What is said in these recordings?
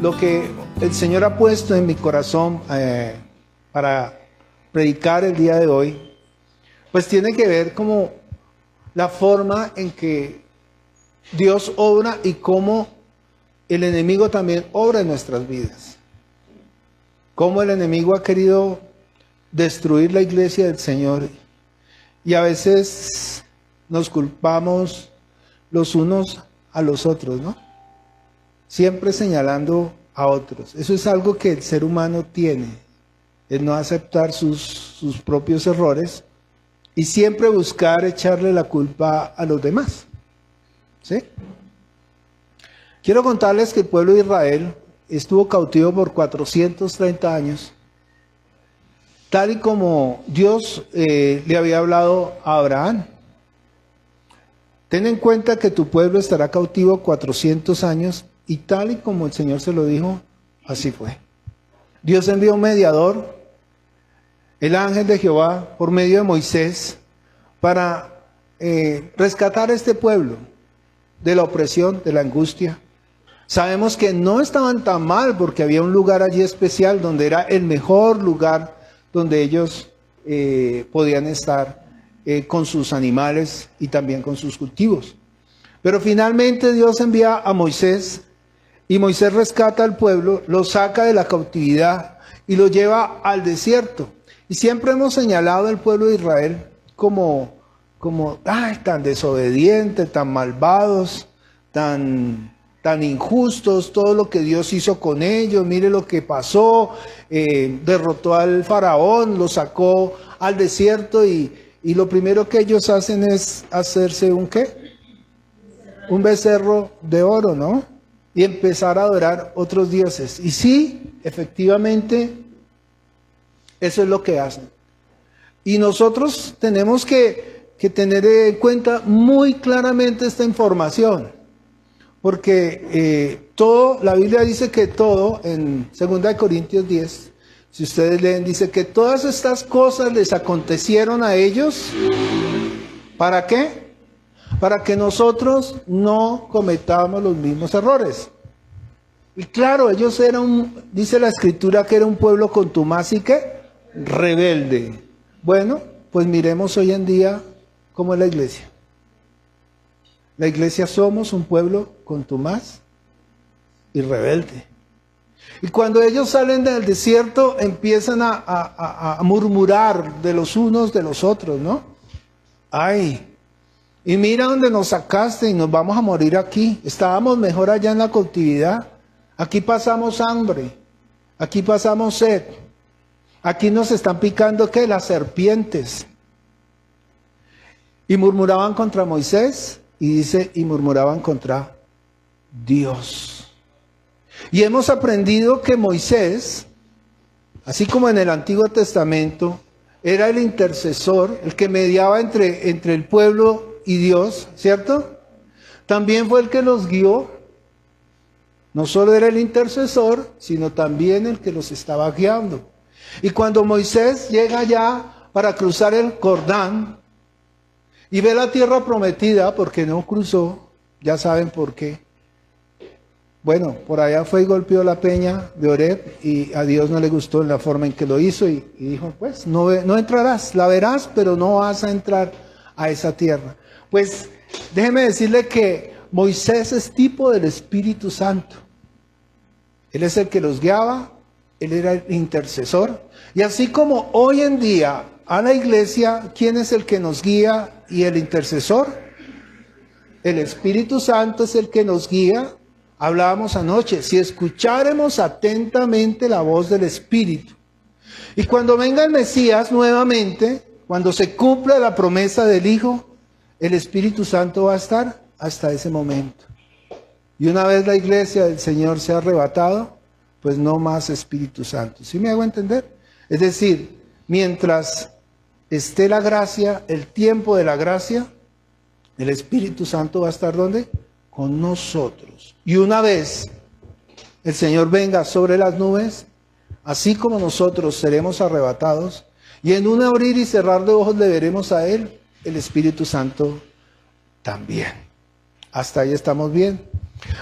lo que el Señor ha puesto en mi corazón para predicar el día de hoy, pues tiene que ver como la forma en que Dios obra y cómo el enemigo también obra en nuestras vidas. Cómo el enemigo ha querido destruir la iglesia del Señor. Y a veces nos culpamos los unos a los otros, ¿no? Siempre señalando a otros. Eso es algo que el ser humano tiene, el no aceptar sus propios errores y siempre buscar echarle la culpa a los demás. ¿Sí? Quiero contarles que el pueblo de Israel estuvo cautivo por 430 años, tal y como Dios le había hablado a Abraham. Ten en cuenta que tu pueblo estará cautivo 400 años y tal y como el Señor se lo dijo, así fue. Dios envió un mediador, el ángel de Jehová, por medio de Moisés, para rescatar a este pueblo de la opresión, de la angustia. Sabemos que no estaban tan mal porque había un lugar allí especial donde era el mejor lugar donde ellos podían estar con sus animales y también con sus cultivos. Pero finalmente Dios envía a Moisés y Moisés rescata al pueblo, lo saca de la cautividad y lo lleva al desierto. Y siempre hemos señalado al pueblo de Israel como tan desobedientes, tan malvados, tan injustos, todo lo que Dios hizo con ellos, mire lo que pasó, derrotó al faraón, lo sacó al desierto y lo primero que ellos hacen es hacerse ¿un qué? Un becerro de oro, ¿no? Y empezar a adorar otros dioses. Y sí, efectivamente, eso es lo que hacen. Y nosotros tenemos que tener en cuenta muy claramente esta información. Porque la Biblia dice que todo, en 2 Corintios 10, si ustedes leen, dice que todas estas cosas les acontecieron a ellos. ¿Para qué? Para que nosotros no cometamos los mismos errores. Y claro, ellos dice la Escritura que era un pueblo contumaz y que rebelde. Bueno, pues miremos hoy en día cómo es la iglesia. La iglesia somos un pueblo contumaz y rebelde. Y cuando ellos salen del desierto empiezan a murmurar de los unos de los otros, ¿no? Ay, y mira dónde nos sacaste y nos vamos a morir aquí. Estábamos mejor allá en la cautividad. Aquí pasamos hambre, aquí pasamos sed. Aquí nos están picando, ¿qué? Las serpientes. Y murmuraban contra Moisés. Y dice, y murmuraban contra Dios. Y hemos aprendido que Moisés, así como en el Antiguo Testamento, era el intercesor, el que mediaba entre el pueblo y Dios, ¿cierto? También fue el que los guió. No solo era el intercesor, sino también el que los estaba guiando. Y cuando Moisés llega allá para cruzar el Jordán, y ve la tierra prometida porque no cruzó, ya saben por qué. Bueno, por allá fue y golpeó la peña de Oreb y a Dios no le gustó la forma en que lo hizo y dijo, pues no entrarás, la verás, pero no vas a entrar a esa tierra. Pues déjeme decirle que Moisés es tipo del Espíritu Santo. Él es el que los guiaba, él era el intercesor. Y así como hoy en día a la iglesia, ¿quién es el que nos guía y el intercesor? El Espíritu Santo es el que nos guía. Hablábamos anoche, si escucháramos atentamente la voz del Espíritu. Y cuando venga el Mesías nuevamente, cuando se cumpla la promesa del Hijo, el Espíritu Santo va a estar hasta ese momento. Y una vez la iglesia del Señor sea arrebatado, pues no más Espíritu Santo. ¿Sí me hago entender? Es decir, mientras esté la gracia, el tiempo de la gracia, el Espíritu Santo va a estar ¿dónde? Con nosotros. Y una vez el Señor venga sobre las nubes, así como nosotros seremos arrebatados, y en un abrir y cerrar de ojos le veremos a Él, el Espíritu Santo también. Hasta ahí estamos bien.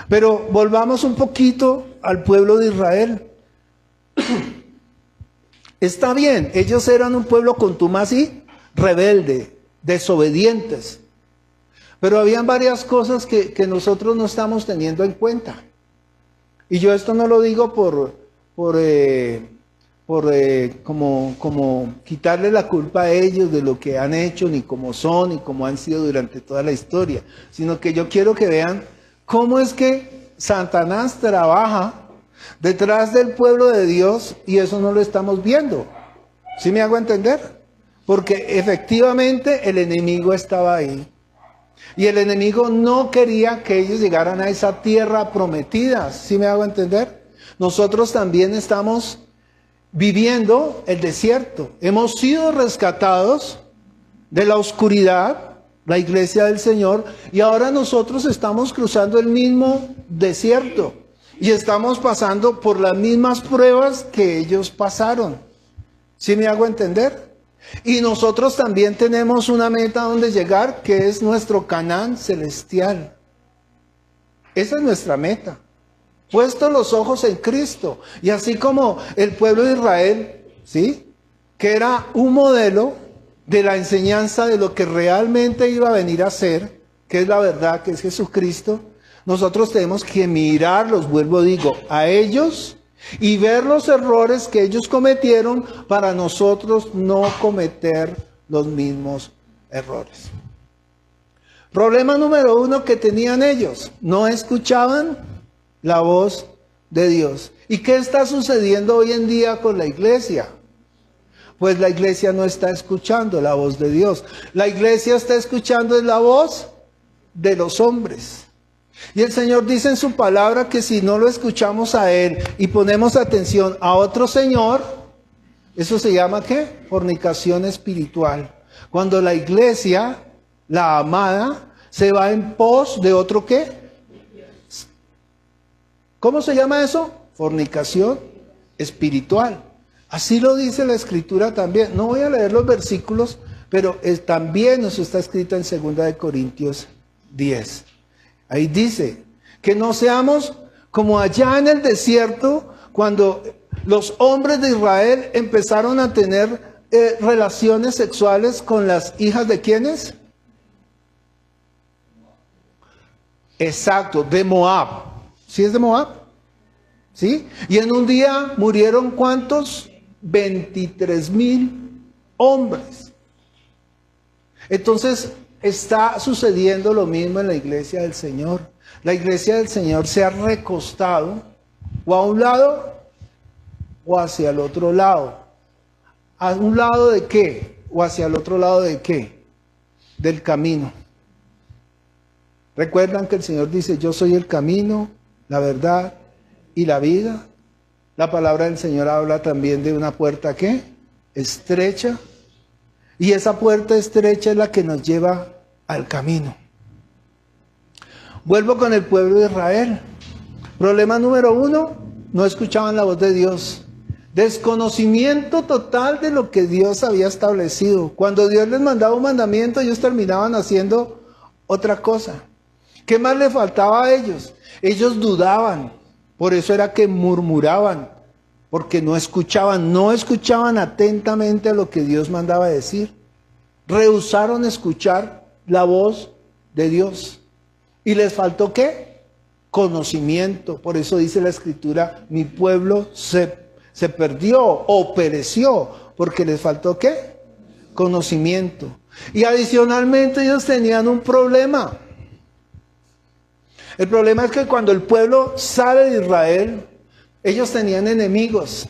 Pero volvamos un poquito al pueblo de Israel. Está bien, ellos eran un pueblo contumaz y rebelde, desobedientes. Pero habían varias cosas que nosotros no estamos teniendo en cuenta. Y yo esto no lo digo como quitarle la culpa a ellos de lo que han hecho, ni cómo son, ni cómo han sido durante toda la historia, sino que yo quiero que vean cómo es que Satanás trabaja detrás del pueblo de Dios y eso no lo estamos viendo. ¿Sí me hago entender? Porque efectivamente el enemigo estaba ahí. Y el enemigo no quería que ellos llegaran a esa tierra prometida. ¿Sí me hago entender? Nosotros también estamos viviendo el desierto. Hemos sido rescatados de la oscuridad, la iglesia del Señor, y ahora nosotros estamos cruzando el mismo desierto. Y estamos pasando por las mismas pruebas que ellos pasaron. ¿Sí me hago entender? Y nosotros también tenemos una meta donde llegar, que es nuestro Canaán celestial. Esa es nuestra meta. Puesto los ojos en Cristo. Y así como el pueblo de Israel, ¿sí?, que era un modelo de la enseñanza de lo que realmente iba a venir a ser, que es la verdad, que es Jesucristo, nosotros tenemos que mirarlos, vuelvo digo, a ellos y ver los errores que ellos cometieron para nosotros no cometer los mismos errores. Problema número 1 que tenían ellos: no escuchaban la voz de Dios. ¿Y qué está sucediendo hoy en día con la iglesia? Pues la iglesia no está escuchando la voz de Dios. La iglesia está escuchando la voz de los hombres. Y el Señor dice en su palabra que si no lo escuchamos a Él y ponemos atención a otro señor, eso se llama ¿qué? Fornicación espiritual. Cuando la iglesia, la amada, se va en pos de otro ¿qué? ¿Cómo se llama eso? Fornicación espiritual. Así lo dice la Escritura también. No voy a leer los versículos, pero también eso está escrito en 2 Corintios 10. Ahí dice que no seamos como allá en el desierto, cuando los hombres de Israel empezaron a tener relaciones sexuales con las hijas de ¿quiénes? Exacto, de Moab. ¿Sí es de Moab? ¿Sí? Y en un día murieron ¿cuántos? 23,000 hombres. Entonces está sucediendo lo mismo en la iglesia del Señor. La iglesia del Señor se ha recostado o a un lado o hacia el otro lado. ¿A un lado de qué? ¿O hacia el otro lado de qué? Del camino. ¿Recuerdan que el Señor dice: yo soy el camino, la verdad y la vida? La palabra del Señor habla también de una puerta ¿qué? Estrecha. Y esa puerta estrecha es la que nos lleva al camino. Vuelvo con el pueblo de Israel. Problema número 1, no escuchaban la voz de Dios. Desconocimiento total de lo que Dios había establecido. Cuando Dios les mandaba un mandamiento, ellos terminaban haciendo otra cosa. ¿Qué más le faltaba a ellos? Ellos dudaban. Por eso era que murmuraban, porque no escuchaban atentamente a lo que Dios mandaba decir. Rehusaron escuchar la voz de Dios. ¿Y les faltó qué? Conocimiento. Por eso dice la Escritura: mi pueblo se perdió o pereció, porque les faltó qué? Conocimiento. Y adicionalmente ellos tenían un problema. El problema es que cuando el pueblo sale de Israel, ellos tenían enemigos.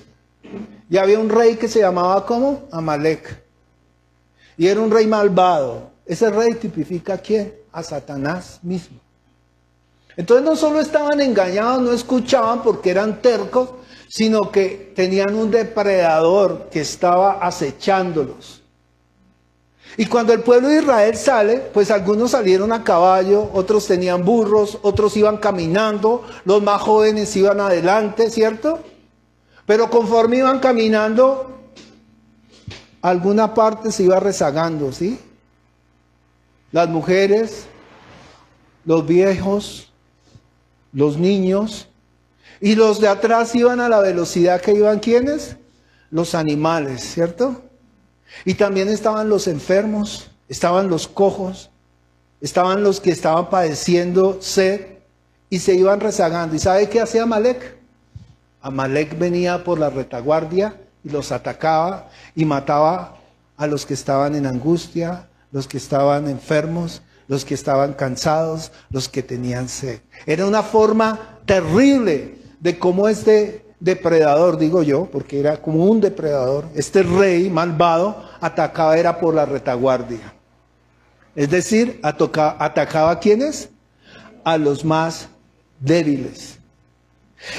Y había un rey que se llamaba ¿cómo? Amalek. Y era un rey malvado. Ese rey tipifica ¿a quién? A Satanás mismo. Entonces no solo estaban engañados, no escuchaban porque eran tercos, sino que tenían un depredador que estaba acechándolos. Y cuando el pueblo de Israel sale, pues algunos salieron a caballo, otros tenían burros, otros iban caminando, los más jóvenes iban adelante, ¿cierto? Pero conforme iban caminando, alguna parte se iba rezagando, ¿sí? Las mujeres, los viejos, los niños, y los de atrás iban a la velocidad que iban, ¿quiénes? Los animales, ¿cierto? Y también estaban los enfermos, estaban los cojos, estaban los que estaban padeciendo sed y se iban rezagando. ¿Y sabe qué hacía Amalek? Amalek venía por la retaguardia y los atacaba y mataba a los que estaban en angustia, los que estaban enfermos, los que estaban cansados, los que tenían sed. Era una forma terrible de cómo este depredador, digo yo, porque era como un depredador, este rey malvado atacaba era por la retaguardia. Es decir, atacaba a ¿quiénes? A los más débiles.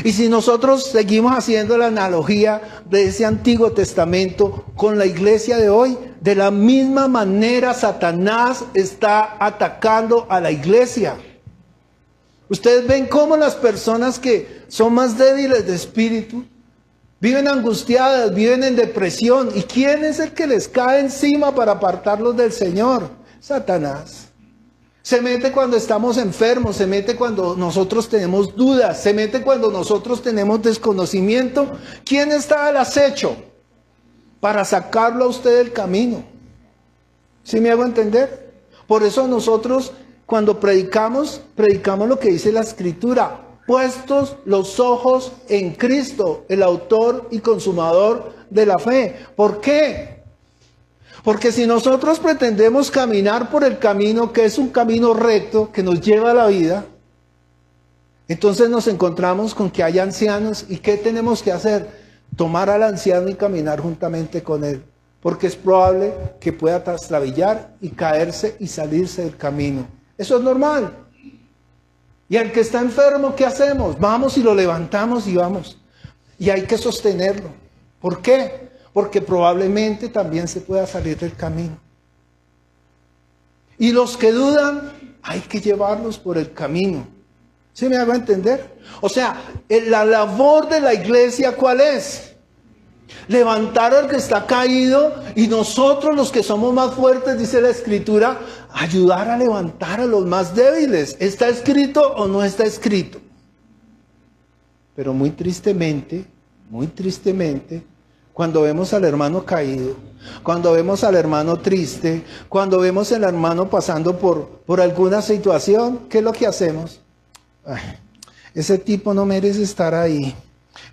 Y si nosotros seguimos haciendo la analogía de ese Antiguo Testamento con la iglesia de hoy, de la misma manera Satanás está atacando a la iglesia. Ustedes ven cómo las personas que son más débiles de espíritu viven angustiadas, viven en depresión. ¿Y quién es el que les cae encima para apartarlos del Señor? Satanás. Se mete cuando estamos enfermos, se mete cuando nosotros tenemos dudas, se mete cuando nosotros tenemos desconocimiento. ¿Quién está al acecho para sacarlo a usted del camino? ¿Sí me hago entender? Por eso nosotros cuando predicamos lo que dice la Escritura. Puestos los ojos en Cristo, el autor y consumador de la fe. ¿Por qué? Porque si nosotros pretendemos caminar por el camino que es un camino recto, que nos lleva a la vida, entonces nos encontramos con que hay ancianos. ¿Y qué tenemos que hacer? Tomar al anciano y caminar juntamente con él. Porque es probable que pueda trastrabillar y caerse y salirse del camino. Eso es normal. Y al que está enfermo, ¿qué hacemos? Vamos y lo levantamos y vamos. Y hay que sostenerlo. ¿Por qué? Porque probablemente también se pueda salir del camino. Y los que dudan, hay que llevarlos por el camino. ¿Sí me hago entender? O sea, la labor de la iglesia, ¿cuál es? Levantar al que está caído, y nosotros los que somos más fuertes, dice la Escritura, ayudar a levantar a los más débiles. ¿Está escrito o no está escrito? Pero muy tristemente, cuando vemos al hermano caído, cuando vemos al hermano triste, cuando vemos al hermano pasando por alguna situación, ¿qué es lo que hacemos? Ay, ese tipo no merece estar ahí.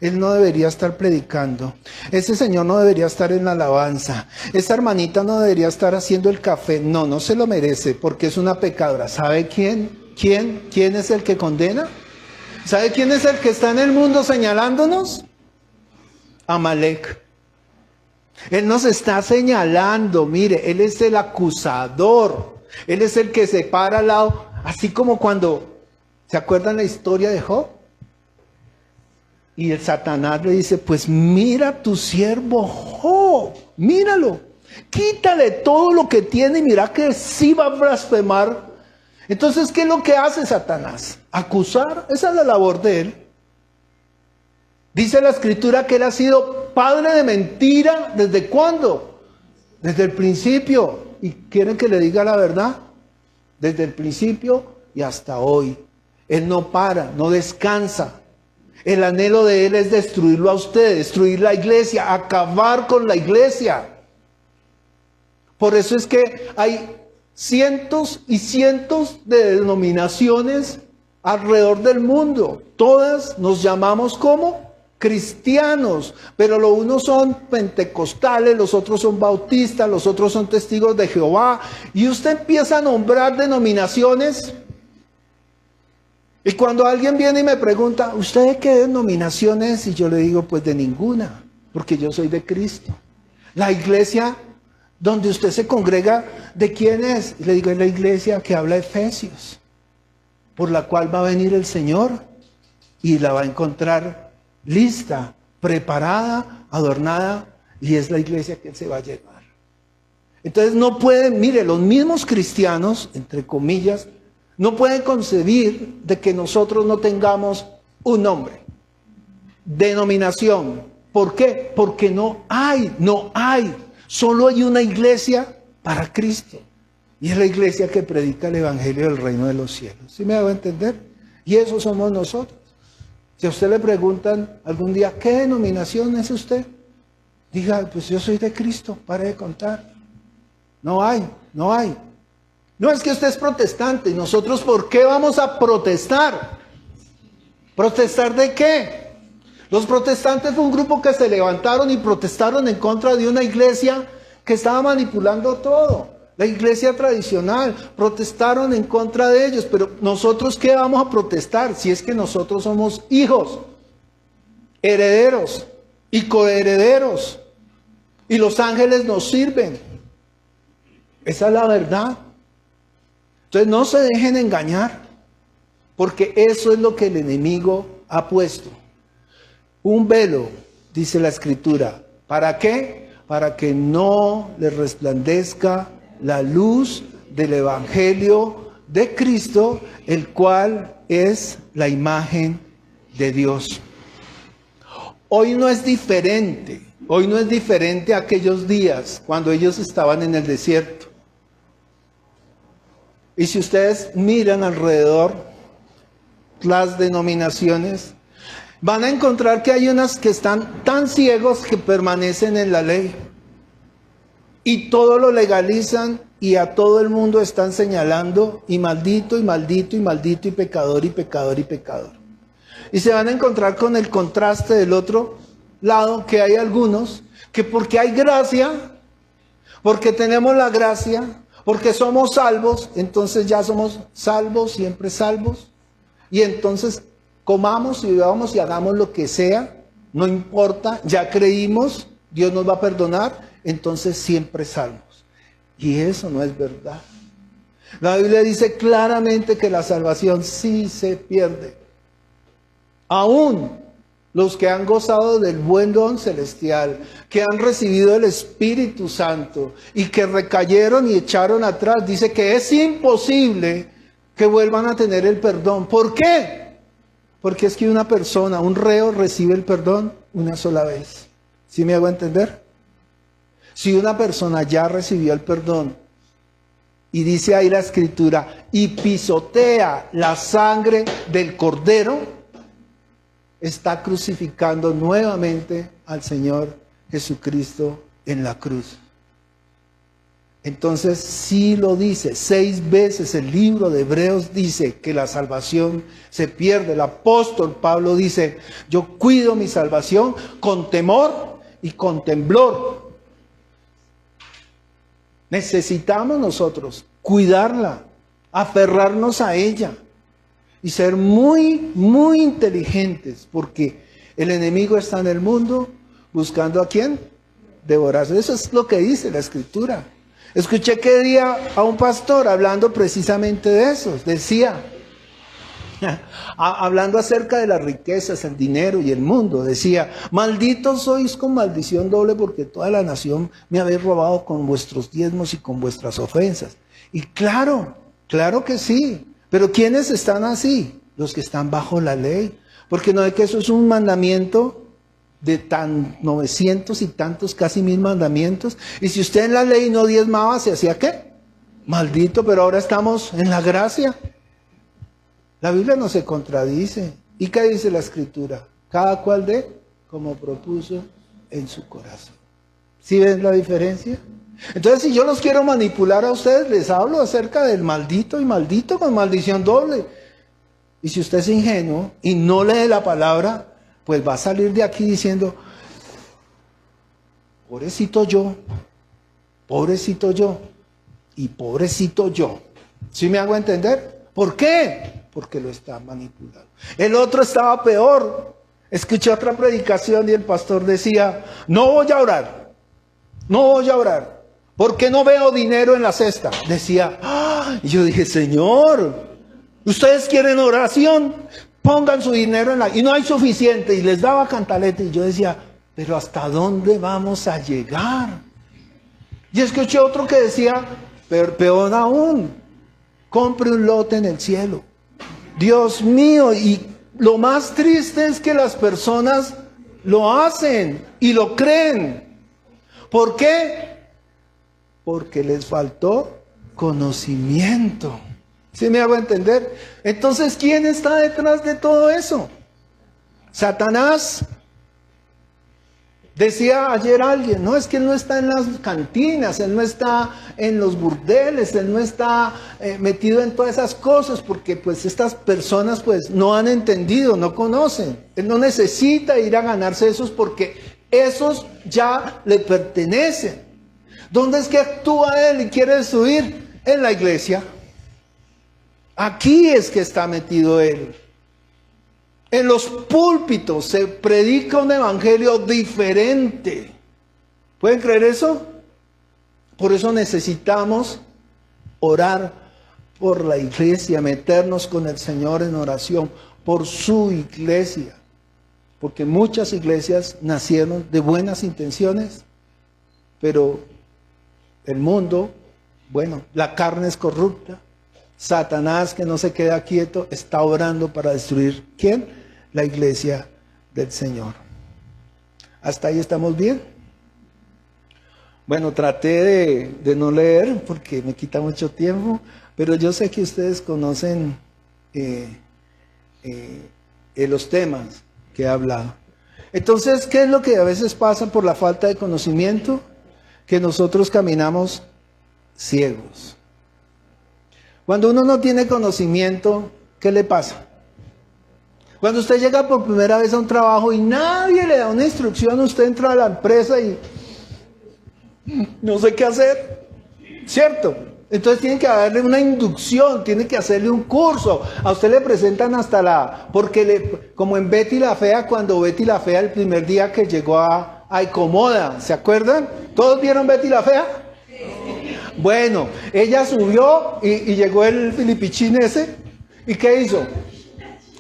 Él no debería estar predicando. Ese señor no debería estar en la alabanza. Esa hermanita no debería estar haciendo el café. No, no se lo merece porque es una pecadora. ¿Sabe quién? ¿Quién es el que condena? ¿Sabe quién es el que está en el mundo señalándonos? Amalek. Él nos está señalando. Mire, él es el acusador. Él es el que se para al lado. Así como cuando, ¿se acuerdan la historia de Job? Y el Satanás le dice, pues mira tu siervo Job, míralo, quítale todo lo que tiene y mira que sí va a blasfemar. Entonces, ¿qué es lo que hace Satanás? Acusar, esa es la labor de él. Dice la Escritura que él ha sido padre de mentira, ¿desde cuándo? Desde el principio. ¿Y quieren que le diga la verdad? Desde el principio y hasta hoy. Él no para, no descansa. El anhelo de él es destruirlo a usted, destruir la iglesia, acabar con la iglesia. Por eso es que hay cientos y cientos de denominaciones alrededor del mundo. Todas nos llamamos como cristianos, pero los unos son pentecostales, los otros son bautistas, los otros son testigos de Jehová. Y usted empieza a nombrar denominaciones. Y cuando alguien viene y me pregunta, ¿usted de qué denominación es? Y yo le digo, pues de ninguna, porque yo soy de Cristo. La iglesia donde usted se congrega, ¿de quién es? Y le digo, es la iglesia que habla de Efesios, por la cual va a venir el Señor y la va a encontrar lista, preparada, adornada, y es la iglesia que Él se va a llevar. Entonces no pueden, mire, los mismos cristianos, entre comillas, no pueden concebir de que nosotros no tengamos un nombre, denominación. ¿Por qué? Porque no hay. Solo hay una iglesia para Cristo. Y es la iglesia que predica el evangelio del reino de los cielos. ¿Sí me hago entender? Y eso somos nosotros. Si a usted le preguntan algún día, ¿qué denominación es usted? Diga, pues yo soy de Cristo, pare de contar. No hay. No es que usted es protestante. ¿Y nosotros por qué vamos a protestar? ¿Protestar de qué? Los protestantes fue un grupo que se levantaron y protestaron en contra de una iglesia que estaba manipulando todo. La iglesia tradicional, protestaron en contra de ellos. Pero nosotros, ¿qué vamos a protestar? Si es que nosotros somos hijos, herederos y coherederos. Y los ángeles nos sirven. Esa es la verdad. Entonces no se dejen engañar, porque eso es lo que el enemigo ha puesto. Un velo, dice la Escritura. ¿Para qué? Para que no les resplandezca la luz del Evangelio de Cristo, el cual es la imagen de Dios. Hoy no es diferente. Hoy no es diferente a aquellos días cuando ellos estaban en el desierto. Y si ustedes miran alrededor las denominaciones, van a encontrar que hay unas que están tan ciegos que permanecen en la ley. Y todo lo legalizan y a todo el mundo están señalando y maldito, y maldito, y maldito, y pecador, y pecador, y pecador. Y se van a encontrar con el contraste del otro lado, que hay algunos que porque hay gracia, porque tenemos la gracia, porque somos salvos, entonces ya somos salvos, siempre salvos. Y entonces comamos y bebamos y hagamos lo que sea, no importa, ya creímos, Dios nos va a perdonar, entonces siempre salvos. Y eso no es verdad. La Biblia dice claramente que la salvación sí se pierde. Aún los que han gozado del buen don celestial, que han recibido el Espíritu Santo y que recayeron y echaron atrás, dice que es imposible que vuelvan a tener el perdón. ¿Por qué? Porque es que una persona, un reo, recibe el perdón una sola vez. ¿Sí me hago entender? Si una persona ya recibió el perdón, y dice ahí la Escritura, y pisotea la sangre del Cordero, está crucificando nuevamente al Señor Jesucristo en la cruz. Entonces, sí lo dice, 6 veces el libro de Hebreos dice que la salvación se pierde. El apóstol Pablo dice, yo cuido mi salvación con temor y con temblor. Necesitamos nosotros cuidarla, aferrarnos a ella y ser muy, muy inteligentes, porque el enemigo está en el mundo buscando ¿a quién? Devorarse. Eso es lo que dice la Escritura. Escuché que día a un pastor hablando precisamente de eso. Decía, hablando acerca de las riquezas, el dinero y el mundo, decía, malditos sois con maldición doble, porque toda la nación me habéis robado con vuestros diezmos y con vuestras ofensas. Y claro que sí. Pero ¿quiénes están así? Los que están bajo la ley. Porque no es que eso es un mandamiento de 900 y tantos, casi 1000 mandamientos. Y si usted en la ley no diezmaba, ¿se hacía qué? Maldito, pero ahora estamos en la gracia. La Biblia no se contradice. ¿Y qué dice la Escritura? Cada cual de como propuso en su corazón. ¿Sí ven la diferencia? Entonces, si yo los quiero manipular a ustedes, les hablo acerca del maldito y maldito con maldición doble. Y si usted es ingenuo y no lee la palabra, pues va a salir de aquí diciendo, pobrecito yo y pobrecito yo. ¿Sí me hago entender? ¿Por qué? Porque lo está manipulando. El otro estaba peor. Escuché otra predicación y el pastor decía, no voy a orar, porque no veo dinero en la cesta. Decía, y yo dije, Señor, ustedes quieren oración, pongan su dinero y no hay suficiente. Y les daba cantalete y yo decía, pero ¿hasta dónde vamos a llegar? Y escuché otro que decía, peor aún, compre un lote en el cielo. Dios mío, y lo más triste es que las personas lo hacen y lo creen. ¿Por qué? Porque les faltó conocimiento. ¿Sí me hago entender? Entonces, ¿quién está detrás de todo eso? Satanás. Decía ayer alguien, no, es que él no está en las cantinas, él no está en los burdeles, él no está metido en todas esas cosas, porque pues estas personas pues no han entendido, no conocen. Él no necesita ir a ganarse esos porque esos ya le pertenecen. ¿Dónde es que actúa él y quiere destruir? En la iglesia. Aquí es que está metido él. En los púlpitos se predica un evangelio diferente. ¿Pueden creer eso? Por eso necesitamos orar por la iglesia, meternos con el Señor en oración por su iglesia. Porque muchas iglesias nacieron de buenas intenciones, pero el mundo, bueno, la carne es corrupta. Satanás, que no se queda quieto, está orando para destruir, ¿quién? La iglesia del Señor. ¿Hasta ahí estamos bien? Bueno, traté de no leer porque me quita mucho tiempo, pero yo sé que ustedes conocen los temas que he hablado. Entonces, ¿qué es lo que a veces pasa por la falta de conocimiento? Que nosotros caminamos ciegos. Cuando uno no tiene conocimiento, ¿qué le pasa? Cuando usted llega por primera vez a un trabajo y nadie le da una instrucción, usted entra a la empresa y no sé qué hacer, ¿cierto? Entonces tienen que darle una inducción, tienen que hacerle un curso. A usted le presentan hasta como en Betty la Fea, cuando Betty la Fea el primer día que llegó a Icomoda, ¿se acuerdan? ¿Todos vieron Betty la Fea? Bueno, ella subió y llegó el filipichín ese, ¿y qué hizo?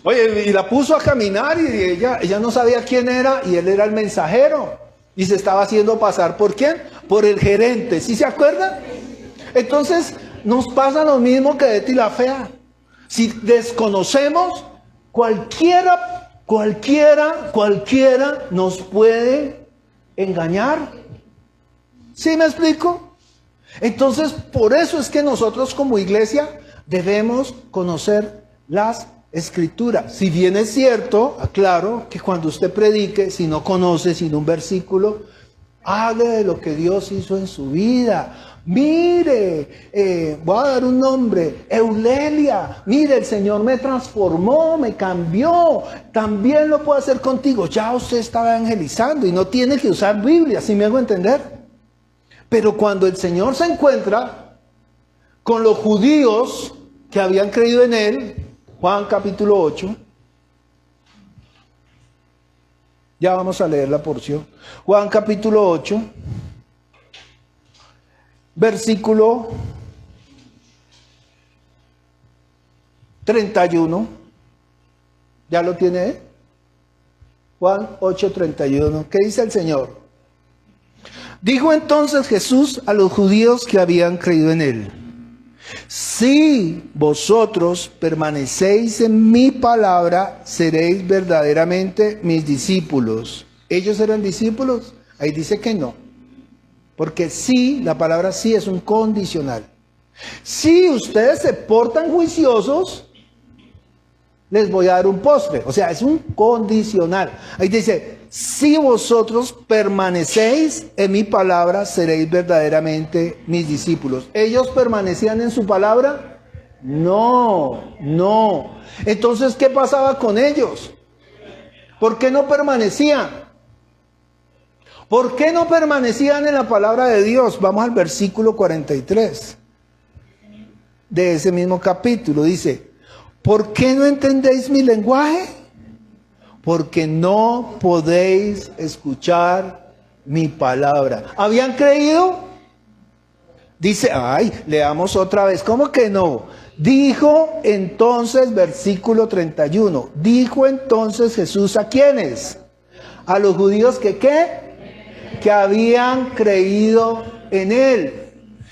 Oye, y la puso a caminar y ella no sabía quién era y él era el mensajero. Y se estaba haciendo pasar ¿por quién? Por el gerente, ¿sí se acuerdan? Entonces nos pasa lo mismo que Betty la Fea. Si desconocemos, cualquiera nos puede engañar. ¿Sí me explico? Entonces, por eso es que nosotros como iglesia debemos conocer las Escrituras. Si bien es cierto, aclaro, que cuando usted predique, si no conoce sino un versículo, hable de lo que Dios hizo en su vida. Mire, voy a dar un nombre, Eulelia, mire, el Señor me transformó, me cambió, también lo puede hacer contigo. Ya usted está evangelizando y no tiene que usar Biblia, ¿sí me hago entender? Pero cuando el Señor se encuentra con los judíos que habían creído en Él, Juan capítulo 8, ya vamos a leer la porción. Juan capítulo 8, versículo 31. ¿Ya lo tiene? Juan 8, 31. ¿Qué dice el Señor? Dijo entonces Jesús a los judíos que habían creído en Él: si vosotros permanecéis en mi palabra, seréis verdaderamente mis discípulos. ¿Ellos eran discípulos? Ahí dice que no. Porque sí, la palabra sí es un condicional. Si ustedes se portan juiciosos, les voy a dar un postre. O sea, es un condicional. Ahí dice: si vosotros permanecéis en mi palabra, seréis verdaderamente mis discípulos. ¿Ellos permanecían en su palabra? No. Entonces, ¿qué pasaba con ellos? ¿Por qué no permanecían? ¿Por qué no permanecían en la palabra de Dios? Vamos al versículo 43 de ese mismo capítulo. Dice: ¿por qué no entendéis mi lenguaje? Porque no podéis escuchar mi palabra. ¿Habían creído? Dice, leamos otra vez. ¿Cómo que no? Dijo entonces, versículo 31. Dijo entonces Jesús ¿a quiénes? A los judíos que ¿qué? Que habían creído en Él.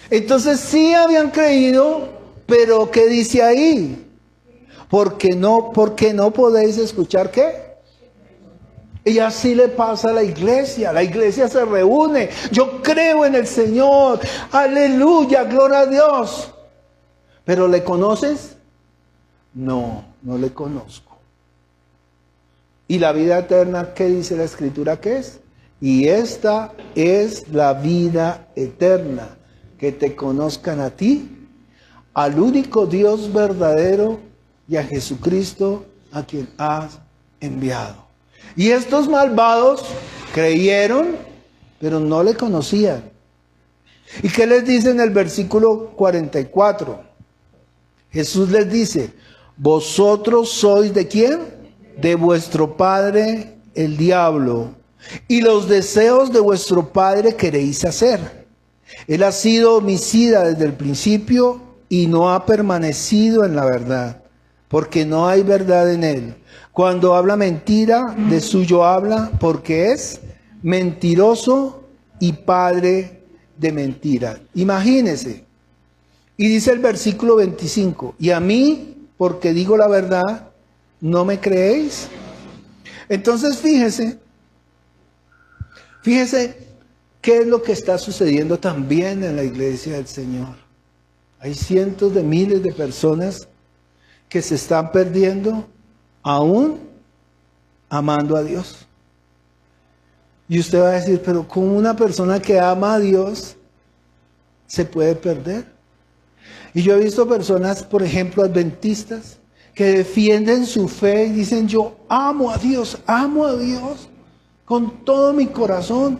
Entonces sí habían creído, pero ¿qué dice ahí? Porque no podéis escuchar ¿qué? Y así le pasa a la iglesia se reúne, yo creo en el Señor, aleluya, gloria a Dios. Pero ¿le conoces? No, no le conozco. ¿Y la vida eterna qué dice la Escritura que es? Y esta es la vida eterna, que te conozcan a ti, al único Dios verdadero y a Jesucristo a quien has enviado. Y estos malvados creyeron, pero no le conocían. ¿Y qué les dice en el versículo 44? Jesús les dice, vosotros sois ¿de quién? De vuestro padre el diablo, y los deseos de vuestro padre queréis hacer. Él ha sido homicida desde el principio y no ha permanecido en la verdad, porque no hay verdad en él. Cuando habla mentira, de suyo habla, porque es mentiroso y padre de mentira. Imagínese. Y dice el versículo 25, y a mí, porque digo la verdad, ¿no me creéis? Entonces fíjese qué es lo que está sucediendo también en la iglesia del Señor. Hay cientos de miles de personas que se están perdiendo aún amando a Dios. Y usted va a decir, pero ¿cómo una persona que ama a Dios se puede perder? Y yo he visto personas, por ejemplo, adventistas, que defienden su fe y dicen, yo amo a Dios con todo mi corazón.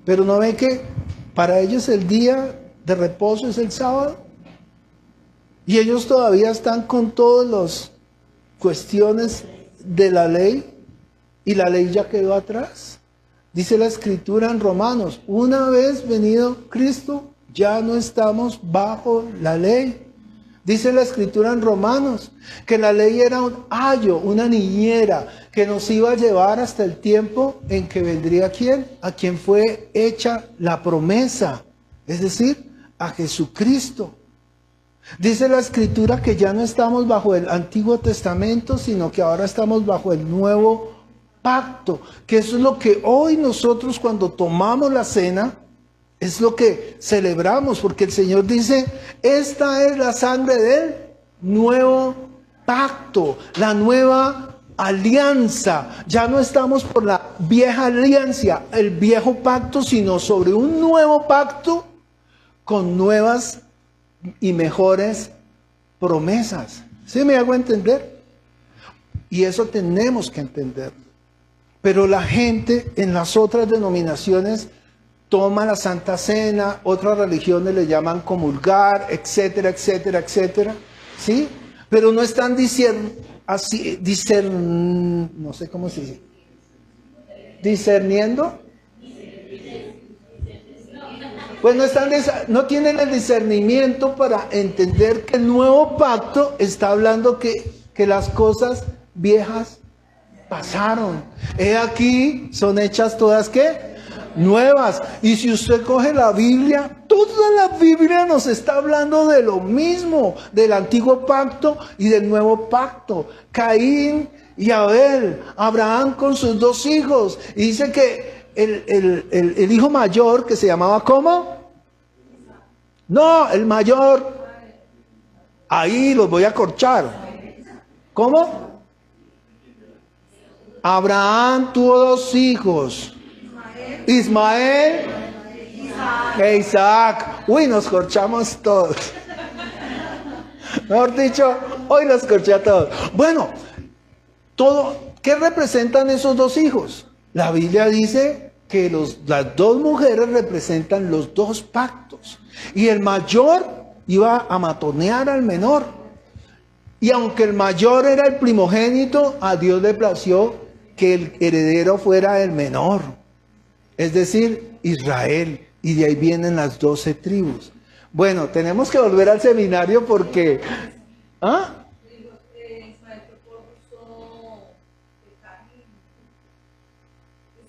Pero no ve que para ellos el día de reposo es el sábado. Y ellos todavía están con todas las cuestiones de la ley. Y la ley ya quedó atrás. Dice la Escritura en Romanos, una vez venido Cristo, ya no estamos bajo la ley. Dice la Escritura en Romanos que la ley era un ayo, una niñera que nos iba a llevar hasta el tiempo en que vendría ¿quién? A quien fue hecha la promesa, es decir, a Jesucristo. Dice la Escritura que ya no estamos bajo el Antiguo Testamento, sino que ahora estamos bajo el Nuevo Pacto, que eso es lo que hoy nosotros cuando tomamos la cena, es lo que celebramos, porque el Señor dice, esta es la sangre del nuevo pacto, la nueva alianza. Ya no estamos por la vieja alianza, el viejo pacto, sino sobre un nuevo pacto con nuevas y mejores promesas. ¿Sí me hago entender? Y eso tenemos que entender. Pero la gente en las otras denominaciones toma la Santa Cena, otras religiones le llaman comulgar, etcétera, etcétera, etcétera, ¿sí? Pero no están no sé cómo se dice, discerniendo. Pues no tienen el discernimiento para entender que el nuevo pacto está hablando que las cosas viejas pasaron. He aquí, son hechas todas, ¿qué? Nuevas. Y si usted coge la Biblia, toda la Biblia nos está hablando de lo mismo, del antiguo pacto y del nuevo pacto. Caín y Abel, Abraham con sus dos hijos. Y dice que el hijo mayor, que se llamaba ¿cómo? No, el mayor. Ahí los voy a corchar. ¿Cómo? Abraham tuvo dos hijos. Ismael e Isaac. Uy, nos corchamos todos. Mejor dicho, hoy los corché a todos. Bueno, ¿qué representan esos dos hijos? La Biblia dice que las dos mujeres representan los dos pactos. Y el mayor iba a matonear al menor. Y aunque el mayor era el primogénito, a Dios le plació que el heredero fuera el menor. Es decir, Israel. Y de ahí vienen las 12 tribus. Bueno, tenemos que volver al seminario porque... ¿Ah?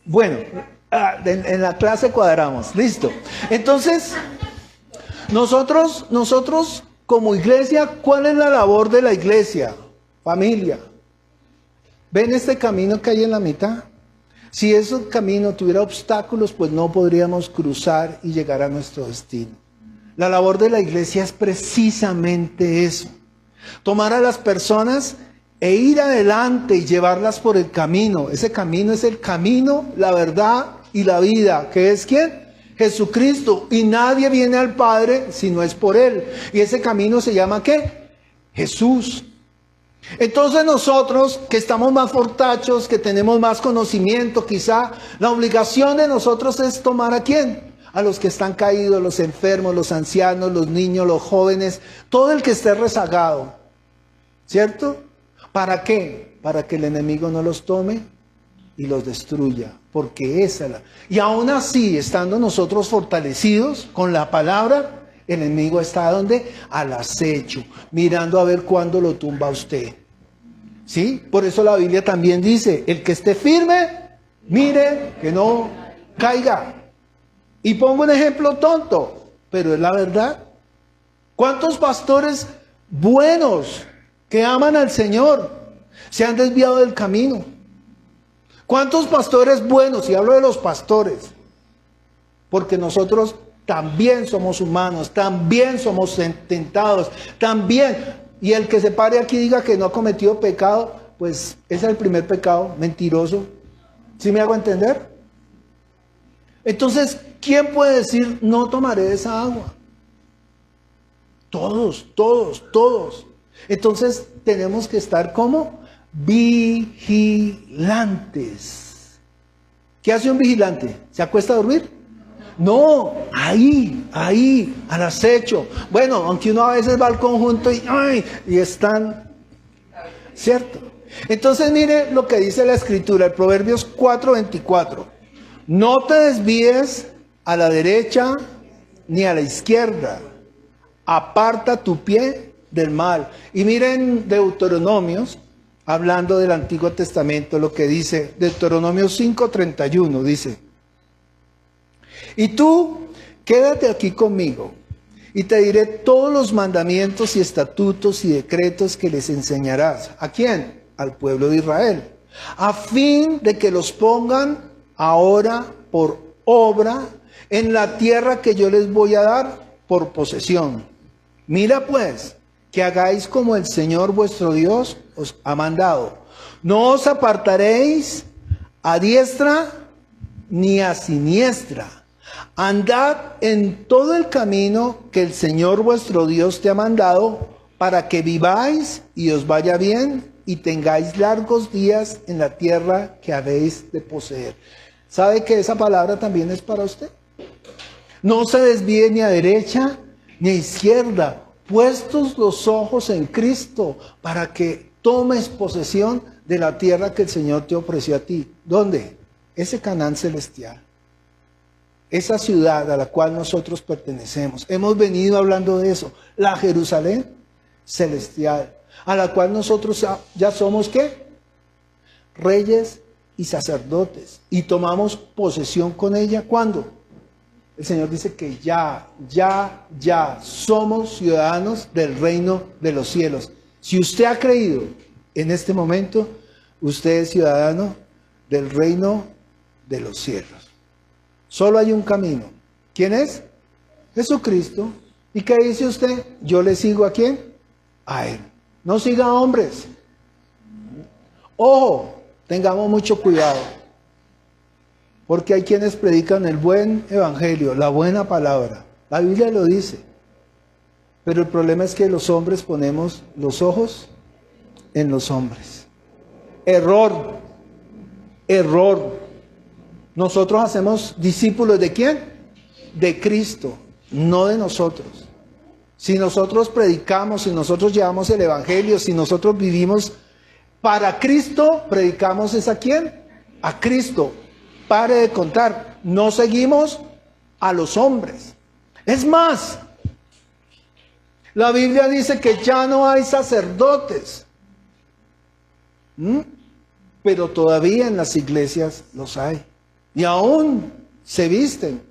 Bueno, en la clase cuadramos. Listo. Entonces, nosotros como iglesia, ¿cuál es la labor de la iglesia? Familia. ¿Ven este camino que hay en la mitad? Si ese camino tuviera obstáculos, pues no podríamos cruzar y llegar a nuestro destino. La labor de la iglesia es precisamente eso. Tomar a las personas e ir adelante y llevarlas por el camino. Ese camino es el camino, la verdad y la vida. ¿Qué es quién? Jesucristo. Y nadie viene al Padre si no es por Él. Y ese camino se llama ¿qué? Jesús. Entonces nosotros que estamos más fortachos, que tenemos más conocimiento, quizá la obligación de nosotros es tomar ¿a quién? A los que están caídos, los enfermos, los ancianos, los niños, los jóvenes, todo el que esté rezagado, ¿cierto? ¿Para qué? Para que el enemigo no los tome y los destruya, porque esa es la... Y aún así, estando nosotros fortalecidos con la palabra, el enemigo está ¿dónde? Al acecho, mirando a ver cuándo lo tumba a usted. ¿Sí? Por eso la Biblia también dice, el que esté firme, mire que no caiga. Y pongo un ejemplo tonto, pero es la verdad. ¿Cuántos pastores buenos que aman al Señor se han desviado del camino? ¿Cuántos pastores buenos? Y hablo de los pastores, porque nosotros también somos humanos, también somos tentados, también. Y el que se pare aquí y diga que no ha cometido pecado, pues ese es el primer pecado, mentiroso. ¿Sí me hago entender? Entonces, ¿quién puede decir no tomaré de esa agua? Todos, todos, todos. Entonces tenemos que estar como vigilantes. ¿Qué hace un vigilante? ¿Se acuesta a dormir? No, ahí, al acecho. Bueno, aunque uno a veces va al conjunto y están, ¿cierto? Entonces mire lo que dice la Escritura, el Proverbios 4:24. No te desvíes a la derecha ni a la izquierda. Aparta tu pie del mal. Y miren Deuteronomios, hablando del Antiguo Testamento, lo que dice Deuteronomio 5:31, dice: y tú, quédate aquí conmigo, y te diré todos los mandamientos y estatutos y decretos que les enseñarás. ¿A quién? Al pueblo de Israel. A fin de que los pongan ahora por obra en la tierra que yo les voy a dar por posesión. Mira pues, que hagáis como el Señor vuestro Dios os ha mandado. No os apartaréis a diestra ni a siniestra. Andad en todo el camino que el Señor vuestro Dios te ha mandado, para que viváis y os vaya bien y tengáis largos días en la tierra que habéis de poseer. ¿Sabe que esa palabra también es para usted? No se desvíe ni a derecha ni a izquierda, puestos los ojos en Cristo, para que tomes posesión de la tierra que el Señor te ofreció a ti. ¿Dónde? Ese Canaán celestial. Esa ciudad a la cual nosotros pertenecemos. Hemos venido hablando de eso. La Jerusalén celestial, a la cual nosotros ya somos ¿qué? Reyes y sacerdotes. Y tomamos posesión con ella. ¿Cuándo? El Señor dice que ya somos ciudadanos del reino de los cielos. Si usted ha creído en este momento, usted es ciudadano del reino de los cielos. Solo hay un camino. ¿Quién es? Jesucristo. ¿Y qué dice usted? Yo le sigo ¿a quién? A Él. No siga a hombres. Ojo, tengamos mucho cuidado. Porque hay quienes predican el buen evangelio, la buena palabra. La Biblia lo dice. Pero el problema es que los hombres ponemos los ojos en los hombres. Error. Nosotros hacemos discípulos ¿de quién? De Cristo, no de nosotros. Si nosotros predicamos, si nosotros llevamos el evangelio, si nosotros vivimos para Cristo, predicamos ¿es a quién? A Cristo. Pare de contar, no seguimos a los hombres. Es más, la Biblia dice que ya no hay sacerdotes. Pero todavía en las iglesias los hay. Y aún se visten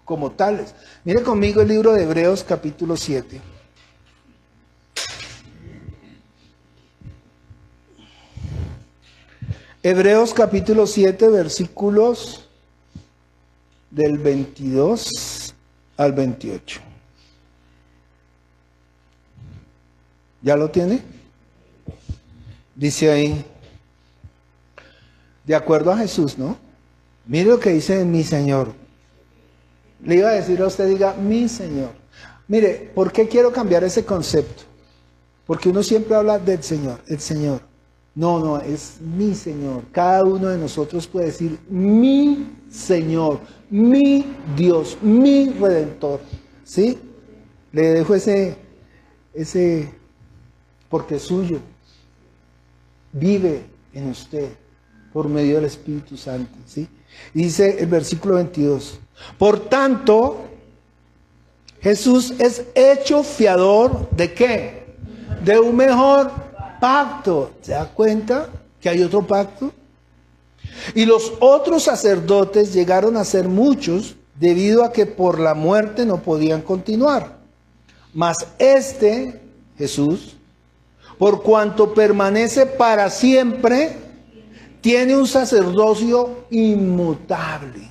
como tales. Mire conmigo el libro de Hebreos capítulo 7. Hebreos capítulo 7, versículos del 22 al 28. ¿Ya lo tiene? Dice ahí, de acuerdo a Jesús, ¿no? Mire lo que dice mi Señor. Le iba a decir a usted, diga, mi Señor. Mire, ¿por qué quiero cambiar ese concepto? Porque uno siempre habla del Señor, el Señor. No, es mi Señor. Cada uno de nosotros puede decir, mi Señor, mi Dios, mi Redentor. ¿Sí? Le dejo ese, porque es suyo. Vive en usted por medio del Espíritu Santo. ¿Sí? Y dice el versículo 22. Por tanto, Jesús es hecho fiador ¿de qué? De un mejor pacto. ¿Se da cuenta que hay otro pacto? Y los otros sacerdotes llegaron a ser muchos debido a que por la muerte no podían continuar. Mas este, Jesús, por cuanto permanece para siempre, tiene un sacerdocio inmutable,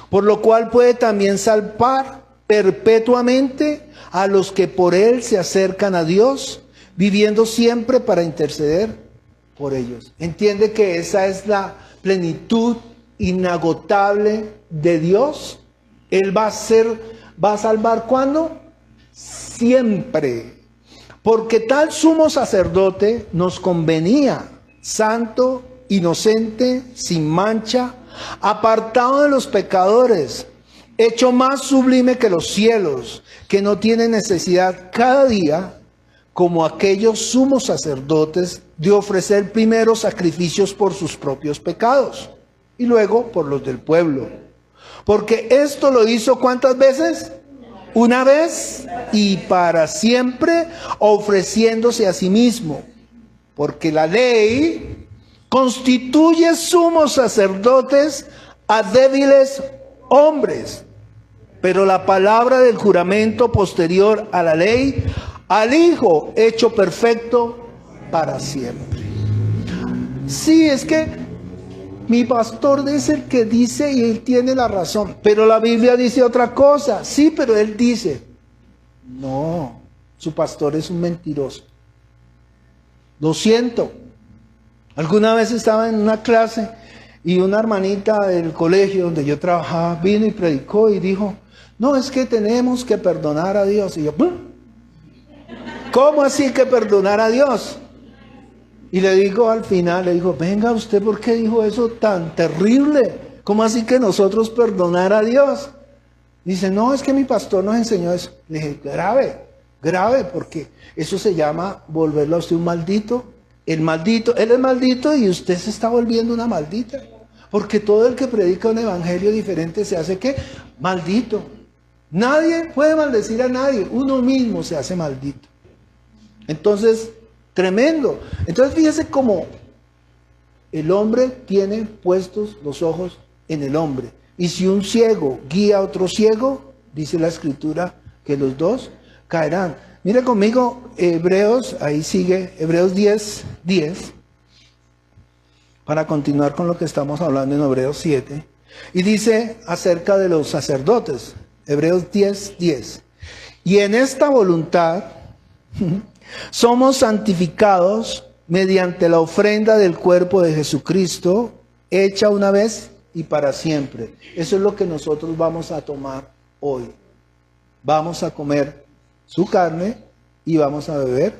por lo cual puede también salvar perpetuamente a los que por él se acercan a Dios, viviendo siempre para interceder por ellos. Entiende que esa es la plenitud inagotable de Dios. Él va a salvar ¿cuándo? Siempre. Porque tal sumo sacerdote nos convenía, santo, inocente, sin mancha, apartado de los pecadores, hecho más sublime que los cielos, que no tiene necesidad cada día, como aquellos sumos sacerdotes, de ofrecer primero sacrificios por sus propios pecados y luego por los del pueblo. Porque esto lo hizo ¿cuántas veces? Una vez y para siempre, ofreciéndose a sí mismo. Porque la ley constituye sumos sacerdotes a débiles hombres, pero la palabra del juramento posterior a la ley, al Hijo hecho perfecto para siempre. Sí, es que mi pastor es el que dice y él tiene la razón, pero la Biblia dice otra cosa. Sí, pero él dice, no, su pastor es un mentiroso. Lo siento. Alguna vez estaba en una clase y una hermanita del colegio donde yo trabajaba vino y predicó y dijo, no, es que tenemos que perdonar a Dios. Y yo, ¿cómo así que perdonar a Dios? Y le digo al final, le digo, venga usted, ¿por qué dijo eso tan terrible? ¿Cómo así que nosotros perdonar a Dios? Dice, no, es que mi pastor nos enseñó eso. Le dije, grave, porque eso se llama volverlo a usted un maldito. El maldito, él es maldito y usted se está volviendo una maldita. Porque todo el que predica un evangelio diferente se hace ¿qué? Maldito. Nadie puede maldecir a nadie, uno mismo se hace maldito. Entonces, tremendo. Entonces fíjese cómo el hombre tiene puestos los ojos en el hombre. Y si un ciego guía a otro ciego, dice la escritura que los dos caerán. Mira conmigo Hebreos, ahí sigue, Hebreos 10, para continuar con lo que estamos hablando en Hebreos 7. Y dice acerca de los sacerdotes, Hebreos 10. Y en esta voluntad somos santificados mediante la ofrenda del cuerpo de Jesucristo, hecha una vez y para siempre. Eso es lo que nosotros vamos a tomar hoy. Vamos a comer su carne y vamos a beber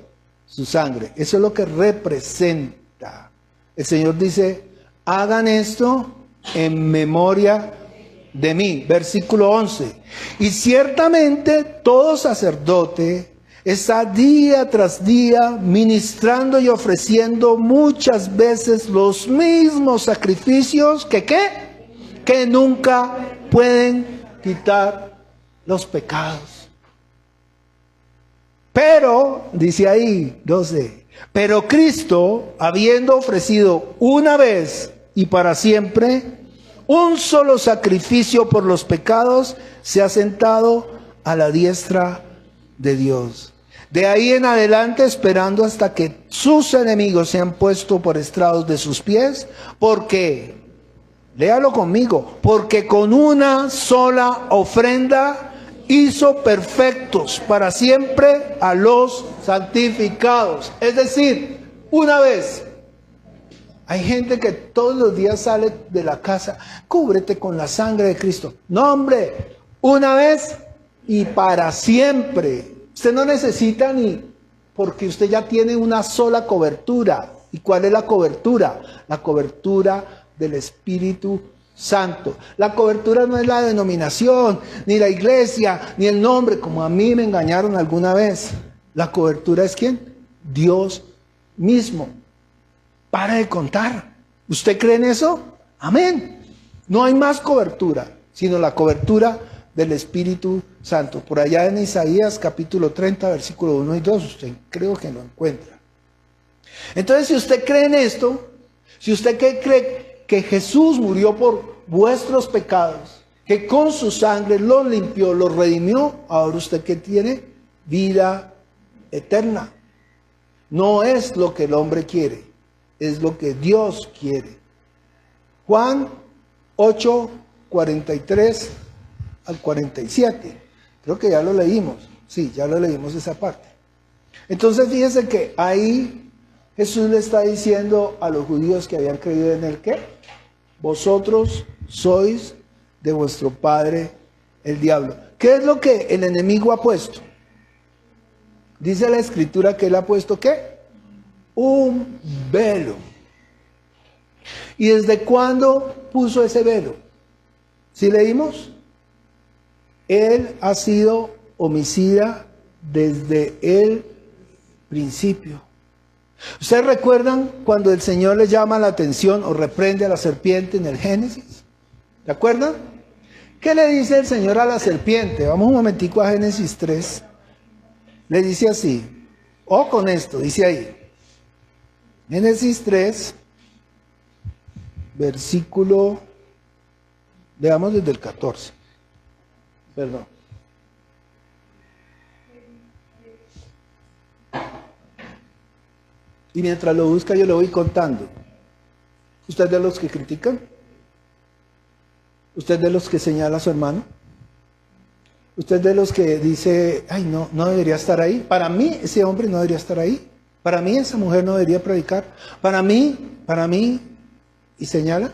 su sangre. Eso es lo que representa. El Señor dice, hagan esto en memoria de mí. Versículo 11. Y ciertamente todo sacerdote está día tras día ministrando y ofreciendo muchas veces los mismos sacrificios que nunca pueden quitar los pecados. Pero, dice ahí, 12, pero Cristo, habiendo ofrecido una vez y para siempre un solo sacrificio por los pecados, se ha sentado a la diestra de Dios. De ahí en adelante, esperando hasta que sus enemigos sean puestos por estrados de sus pies, porque, léalo conmigo, porque con una sola ofrenda hizo perfectos para siempre a los santificados. Es decir, una vez. Hay gente que todos los días sale de la casa, cúbrete con la sangre de Cristo. No, hombre, una vez y para siempre. Usted no necesita ni, porque usted ya tiene una sola cobertura. ¿Y cuál es la cobertura? La cobertura del Espíritu Santo. La cobertura no es la denominación, ni la iglesia, ni el nombre, como a mí me engañaron alguna vez. La cobertura es ¿quién? Dios mismo. Para de contar. ¿Usted cree en eso? Amén. No hay más cobertura, sino la cobertura del Espíritu Santo. Por allá en Isaías capítulo 30, versículo 1 y 2, usted creo que lo encuentra. Entonces, si usted cree en esto, si usted cree que Jesús murió por vuestros pecados, que con su sangre los limpió, los redimió, ahora usted que tiene vida eterna. No es lo que el hombre quiere, es lo que Dios quiere. Juan 8, 43 al 47. Creo que ya lo leímos. Sí, ya lo leímos esa parte. Entonces fíjense que ahí Jesús le está diciendo a los judíos que habían creído en él, ¿qué? Vosotros sois de vuestro padre el diablo. ¿Qué es lo que el enemigo ha puesto? Dice la escritura que él ha puesto ¿qué? Un velo. ¿Y desde cuándo puso ese velo? ¿Sí leímos? Él ha sido homicida desde el principio. ¿Ustedes recuerdan cuando el Señor le llama la atención o reprende a la serpiente en el Génesis? ¿Se acuerdan? ¿Qué le dice el Señor a la serpiente? Vamos un momentico a Génesis 3. Le dice así. Con esto, dice ahí. Génesis 3, versículo, veamos desde el 14. Perdón. Y mientras lo busca yo lo voy contando. ¿Usted es de los que critican? ¿Usted es de los que señala a su hermano? ¿Usted es de los que dice, ay no, no debería estar ahí? Para mí ese hombre no debería estar ahí. Para mí esa mujer no debería predicar. Para mí, y señala,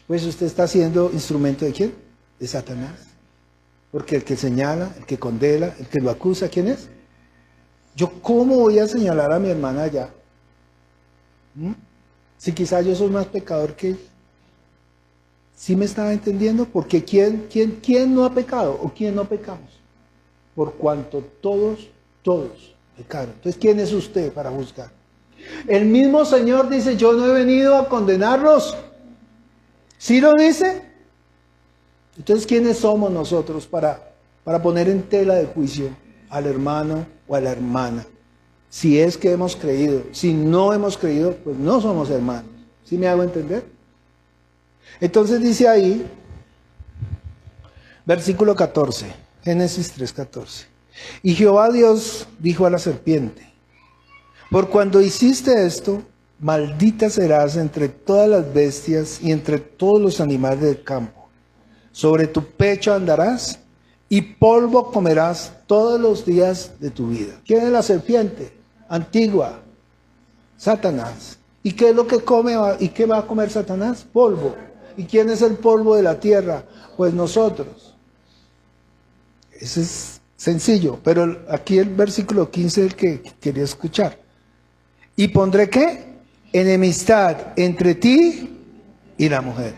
pues usted está siendo instrumento ¿de quién? De Satanás. Porque el que señala, el que condena, el que lo acusa, ¿quién es? ¿Yo cómo voy a señalar a mi hermana allá? Si quizás yo soy más pecador que él. ¿Sí me estaba entendiendo? Porque ¿quién no ha pecado o quién no pecamos? Por cuanto todos pecaron. Entonces, ¿quién es usted para juzgar? El mismo Señor dice, yo no he venido a condenarlos. ¿Sí lo dice? Entonces, ¿quiénes somos nosotros para poner en tela de juicio al hermano o a la hermana? Si es que hemos creído. Si no hemos creído, pues no somos hermanos. ¿Sí me hago entender? Entonces dice ahí, versículo 14, Génesis 3:14. Y Jehová Dios dijo a la serpiente, por cuando hiciste esto, maldita serás entre todas las bestias y entre todos los animales del campo. Sobre tu pecho andarás y polvo comerás todos los días de tu vida. ¿Quién es la serpiente? Antigua, Satanás. ¿Y qué es lo que come y qué va a comer Satanás? Polvo. ¿Y quién es el polvo de la tierra? Pues nosotros. Ese es sencillo, pero aquí el versículo 15 es el que quería escuchar. ¿Y pondré qué? Enemistad entre ti y la mujer.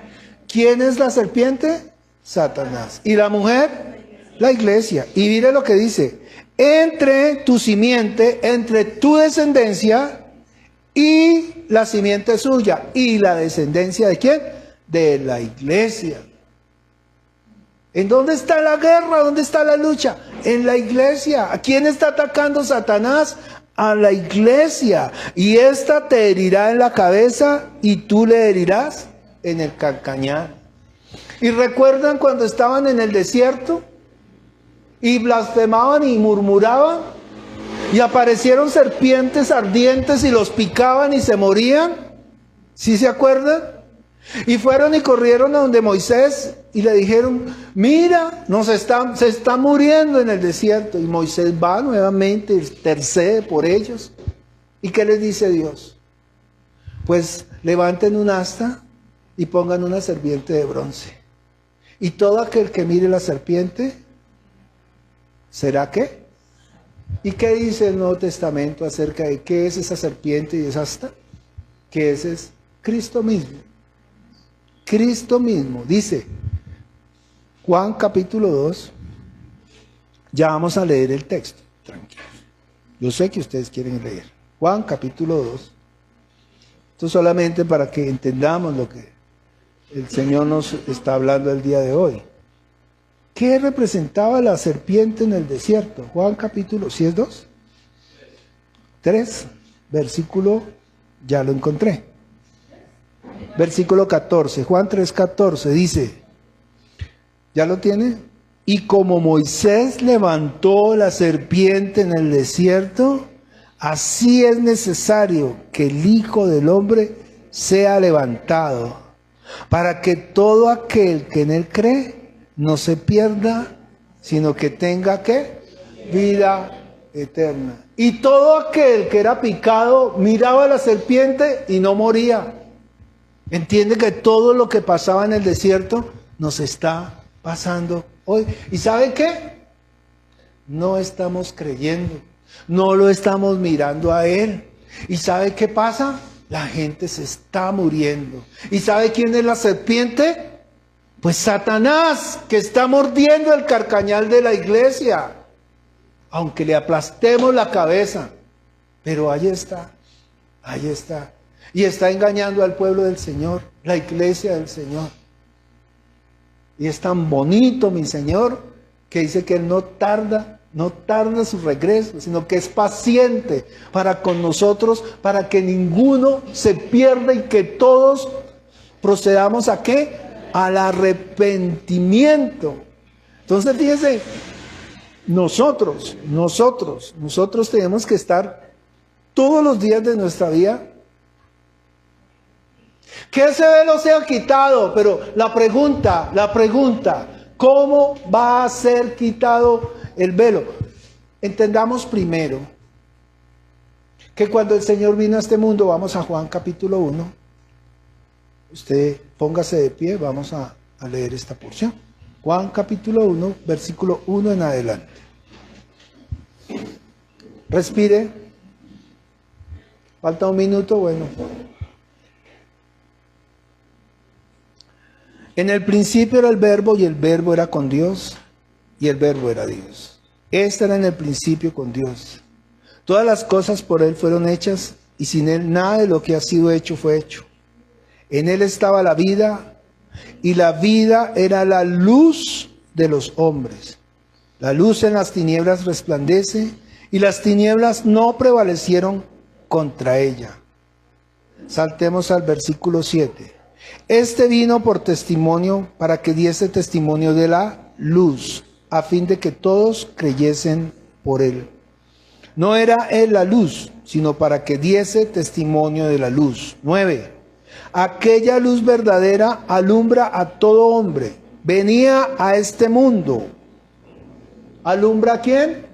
¿Quién es la serpiente? Satanás. ¿Y la mujer? La iglesia. Y mire lo que dice. Entre tu simiente, entre tu descendencia y la simiente suya. ¿Y la descendencia de quién? De la iglesia. ¿En dónde está la guerra? ¿Dónde está la lucha? En la iglesia. ¿A quién está atacando Satanás? A la iglesia. Y esta te herirá en la cabeza y tú le herirás en el calcañar. ¿Y recuerdan cuando estaban en el desierto? Y blasfemaban y murmuraban. Y aparecieron serpientes ardientes y los picaban y se morían. ¿Sí se acuerdan? Y fueron y corrieron a donde Moisés y le dijeron, mira, se está muriendo en el desierto. Y Moisés va nuevamente, intercede por ellos. ¿Y qué les dice Dios? Pues levanten un asta y pongan una serpiente de bronce. Y todo aquel que mire la serpiente, ¿será qué? ¿Y qué dice el Nuevo Testamento acerca de qué es esa serpiente y esa asta? Que ese es Cristo mismo. Cristo mismo, dice Juan capítulo 2, ya vamos a leer el texto, tranquilos. Yo sé que ustedes quieren leer. Juan capítulo 2. Esto solamente para que entendamos lo que el Señor nos está hablando el día de hoy. ¿Qué representaba la serpiente en el desierto? Juan capítulo, ¿sí es 2? 3, versículo, ya lo encontré. Versículo 14, Juan 3:14 dice, ¿ya lo tiene? Y como Moisés levantó la serpiente en el desierto, así es necesario que el Hijo del Hombre sea levantado, para que todo aquel que en él cree no se pierda, sino que tenga ¿qué? Vida eterna. Y todo aquel que era picado miraba a la serpiente y no moría. Entiende que todo lo que pasaba en el desierto nos está pasando hoy. ¿Y sabe qué? No estamos creyendo, no lo estamos mirando a Él. ¿Y sabe qué pasa? La gente se está muriendo. ¿Y sabe quién es la serpiente? Pues Satanás, que está mordiendo el carcañal de la iglesia. Aunque le aplastemos la cabeza, pero ahí está, ahí está. Y está engañando al pueblo del Señor, la iglesia del Señor. Y es tan bonito, mi Señor, que dice que Él no tarda su regreso, sino que es paciente para con nosotros, para que ninguno se pierda y que todos procedamos ¿a qué? Al arrepentimiento. Entonces, fíjense, nosotros tenemos que estar todos los días de nuestra vida. Que ese velo sea quitado, pero la pregunta, ¿cómo va a ser quitado el velo? Entendamos primero que cuando el Señor vino a este mundo, vamos a Juan capítulo 1, usted póngase de pie, vamos a leer esta porción. Juan capítulo 1, versículo 1 en adelante. Respire. Falta un minuto, bueno. En el principio era el Verbo, y el Verbo era con Dios, y el Verbo era Dios. Este era en el principio con Dios. Todas las cosas por Él fueron hechas, y sin Él nada de lo que ha sido hecho fue hecho. En Él estaba la vida, y la vida era la luz de los hombres. La luz en las tinieblas resplandece, y las tinieblas no prevalecieron contra ella. Saltemos al versículo 7. Este vino por testimonio para que diese testimonio de la luz, a fin de que todos creyesen por Él. No era Él la luz, sino para que diese testimonio de la luz. 9. Aquella luz verdadera alumbra a todo hombre. Venía a este mundo. ¿Alumbra a quién?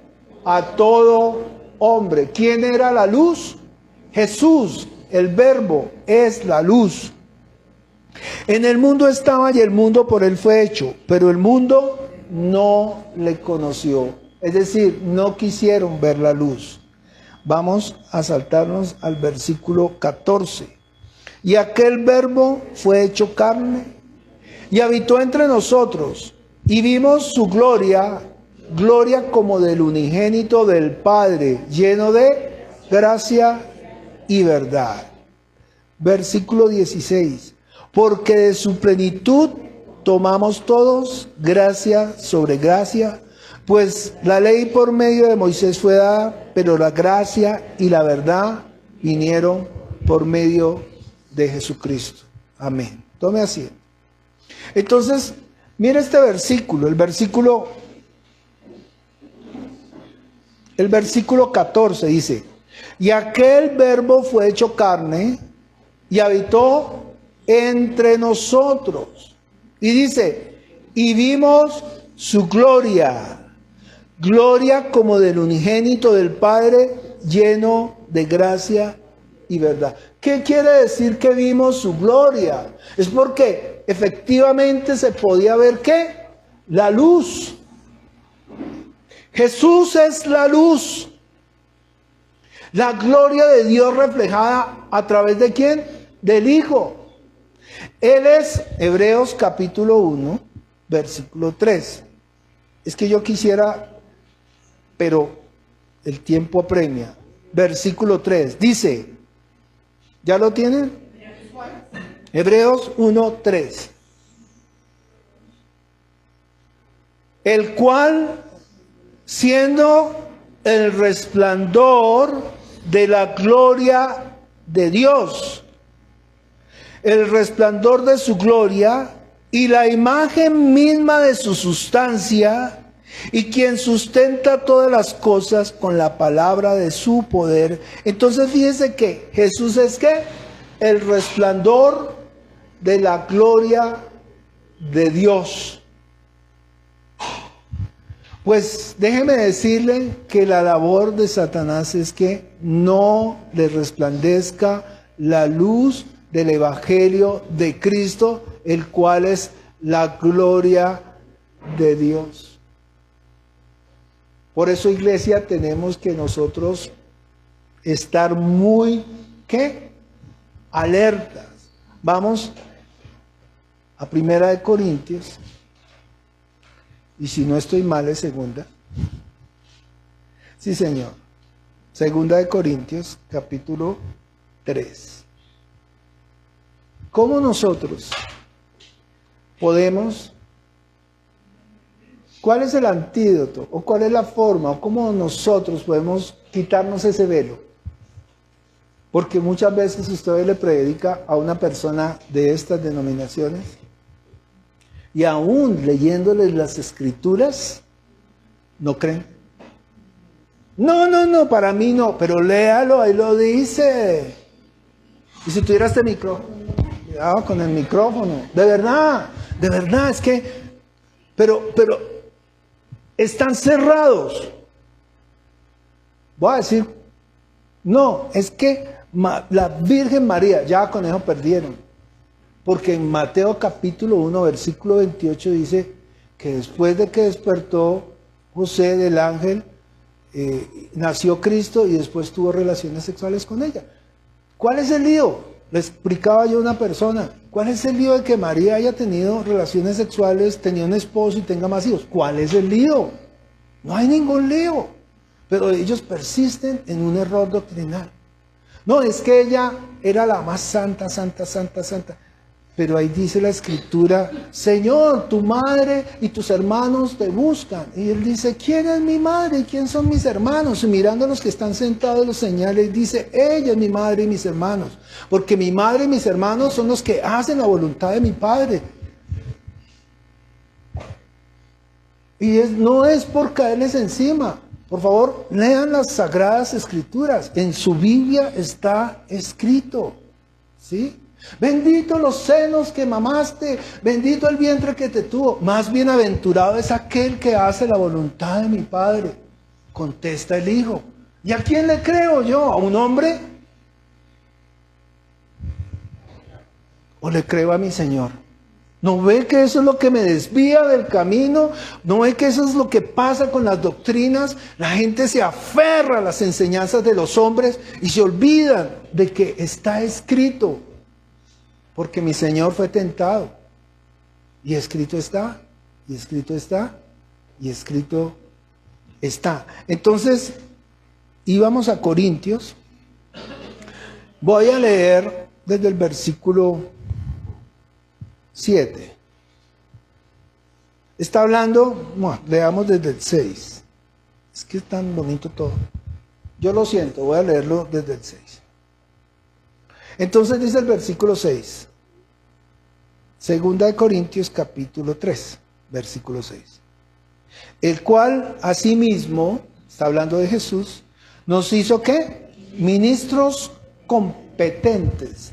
A todo hombre. ¿Quién era la luz? Jesús, el Verbo, es la luz. En el mundo estaba y el mundo por Él fue hecho, pero el mundo no le conoció. Es decir, no quisieron ver la luz. Vamos a saltarnos al versículo 14. Y aquel Verbo fue hecho carne y habitó entre nosotros, y vimos su gloria, gloria como del unigénito del Padre, lleno de gracia y verdad. Versículo 16. Porque de su plenitud tomamos todos gracia sobre gracia, pues la ley por medio de Moisés fue dada, pero la gracia y la verdad vinieron por medio de Jesucristo. Amén. Tome asiento. Entonces, mira este versículo, el versículo 14 dice, y aquel Verbo fue hecho carne y habitó entre nosotros. Y dice, y vimos su gloria, gloria como del unigénito del Padre, lleno de gracia y verdad. ¿Qué quiere decir que vimos su gloria? Es porque efectivamente se podía ver ¿qué? La luz. Jesús es la luz. La gloria de Dios reflejada a través de ¿quién? Del Hijo. Él es Hebreos capítulo 1, versículo 3. Es que yo quisiera, pero el tiempo apremia. Versículo 3. Dice, ¿ya lo tienen? Hebreos 1, 3. El cual, siendo el resplandor de la gloria de Dios, el resplandor de su gloria y la imagen misma de su sustancia, y quien sustenta todas las cosas con la palabra de su poder. Entonces fíjense que Jesús es ¿qué? El resplandor de la gloria de Dios. Pues déjeme decirle que la labor de Satanás es que no le resplandezca la luz del Evangelio de Cristo, el cual es la gloria de Dios. Por eso, iglesia, tenemos que nosotros estar muy, ¿qué? Alertas. Vamos a 1 Corintios. Y si no estoy mal, es segunda. Sí, señor. 2 Corintios, capítulo 3. ¿Cómo nosotros podemos, cuál es el antídoto, o cuál es la forma, o cómo nosotros podemos quitarnos ese velo? Porque muchas veces usted le predica a una persona de estas denominaciones, y aún leyéndoles las escrituras, no creen. No, para mí no, pero léalo, ahí lo dice. Y si tuviera este micrófono, cuidado con el micrófono, de verdad, es que, pero están cerrados. Voy a decir, no, es que la Virgen María, ya con eso perdieron. Porque en Mateo capítulo 1, versículo 28 dice que después de que despertó José del ángel, nació Cristo y después tuvo relaciones sexuales con ella. ¿Cuál es el lío? Le explicaba yo a una persona, ¿cuál es el lío de que María haya tenido relaciones sexuales, tenía un esposo y tenga más hijos? ¿Cuál es el lío? No hay ningún lío. Pero ellos persisten en un error doctrinal. No, es que ella era la más santa. Pero ahí dice la escritura, Señor, tu madre y tus hermanos te buscan. Y él dice, ¿quién es mi madre y quién son mis hermanos? Y mirando a los que están sentados los señala y dice, ella es mi madre y mis hermanos. Porque mi madre y mis hermanos son los que hacen la voluntad de mi Padre. Y no es por caerles encima. Por favor, lean las Sagradas Escrituras. En su Biblia está escrito. ¿Sí? Bendito los senos que mamaste, bendito el vientre que te tuvo. Más bienaventurado es aquel que hace la voluntad de mi Padre. Contesta el Hijo. ¿Y a quién le creo yo? ¿A un hombre? ¿O le creo a mi Señor? ¿No ve que eso es lo que me desvía del camino? ¿No ve que eso es lo que pasa con las doctrinas? La gente se aferra a las enseñanzas de los hombres y se olvidan de que está escrito. Porque mi Señor fue tentado. Y escrito está, y escrito está, y escrito está. Entonces, íbamos a Corintios. Voy a leer desde el versículo 7. Está hablando, bueno, leamos desde el 6. Es que es tan bonito todo. Yo lo siento, voy a leerlo desde el 6. Entonces dice el versículo 6. 2 Corintios capítulo 3, versículo 6. El cual asimismo, está hablando de Jesús, nos hizo ¿qué? Ministros competentes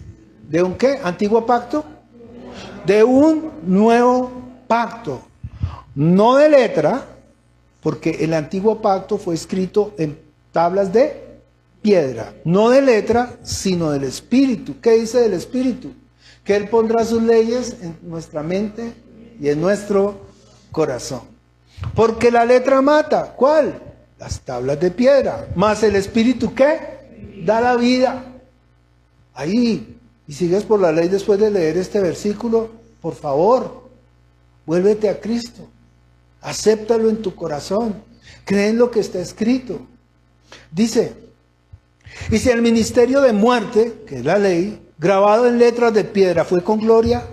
¿De un qué? ¿Antiguo pacto? De un nuevo pacto. No de letra, porque el antiguo pacto fue escrito en tablas de piedra. No de letra, sino del Espíritu. ¿Qué dice del Espíritu? Que Él pondrá sus leyes en nuestra mente y en nuestro corazón. Porque la letra mata. ¿Cuál? Las tablas de piedra. Más el Espíritu, ¿qué? Da la vida. Ahí. Y sigues por la ley después de leer este versículo. Por favor, vuélvete a Cristo. Acéptalo en tu corazón. Cree en lo que está escrito. Dice, y si el ministerio de muerte, que es la ley, grabado en letras de piedra, fue con gloria,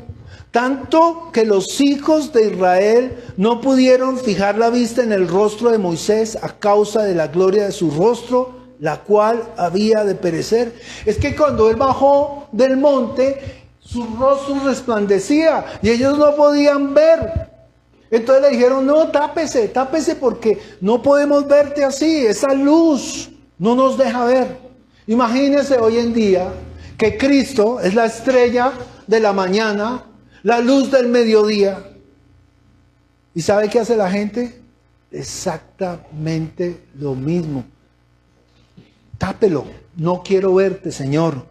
tanto que los hijos de Israel no pudieron fijar la vista en el rostro de Moisés a causa de la gloria de su rostro, la cual había de perecer. Es que cuando él bajó del monte, su rostro resplandecía y ellos no podían ver. Entonces le dijeron, no, tápese porque no podemos verte así, esa luz no nos deja ver. Imagínense hoy en día que Cristo es la estrella de la mañana, la luz del mediodía. ¿Y sabe qué hace la gente? Exactamente lo mismo. Tápelo, no quiero verte, Señor,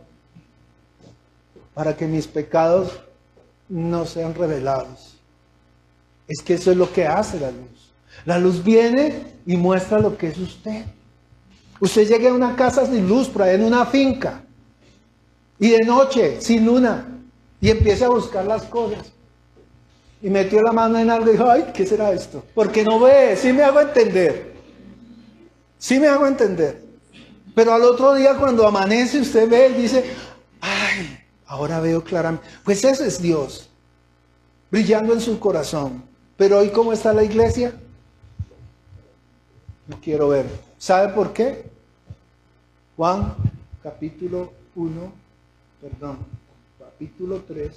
para que mis pecados no sean revelados. Es que eso es lo que hace la luz. La luz viene y muestra lo que es usted. Usted llega a una casa sin luz, por ahí en una finca, y de noche, sin luna, y empieza a buscar las cosas. Y metió la mano en algo y dijo, ay, ¿qué será esto? Porque no ve, sí me hago entender. Sí me hago entender. Pero al otro día cuando amanece usted ve y dice, ay, ahora veo claramente. Pues ese es Dios, brillando en su corazón. Pero hoy, ¿cómo está la iglesia? No quiero ver. ¿Sabe por qué? Juan, capítulo 3.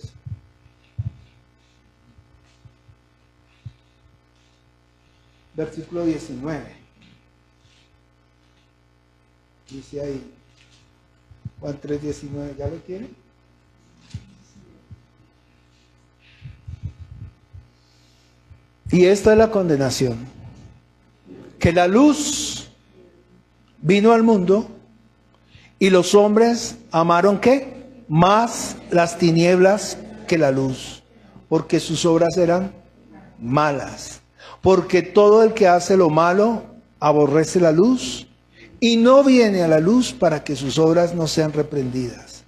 Versículo 19. Dice ahí, Juan 3:19, ¿ya lo tiene? Y esta es la condenación, que la luz vino al mundo y los hombres amaron ¿qué? Más las tinieblas que la luz, porque sus obras eran malas. Porque todo el que hace lo malo aborrece la luz y no viene a la luz para que sus obras no sean reprendidas.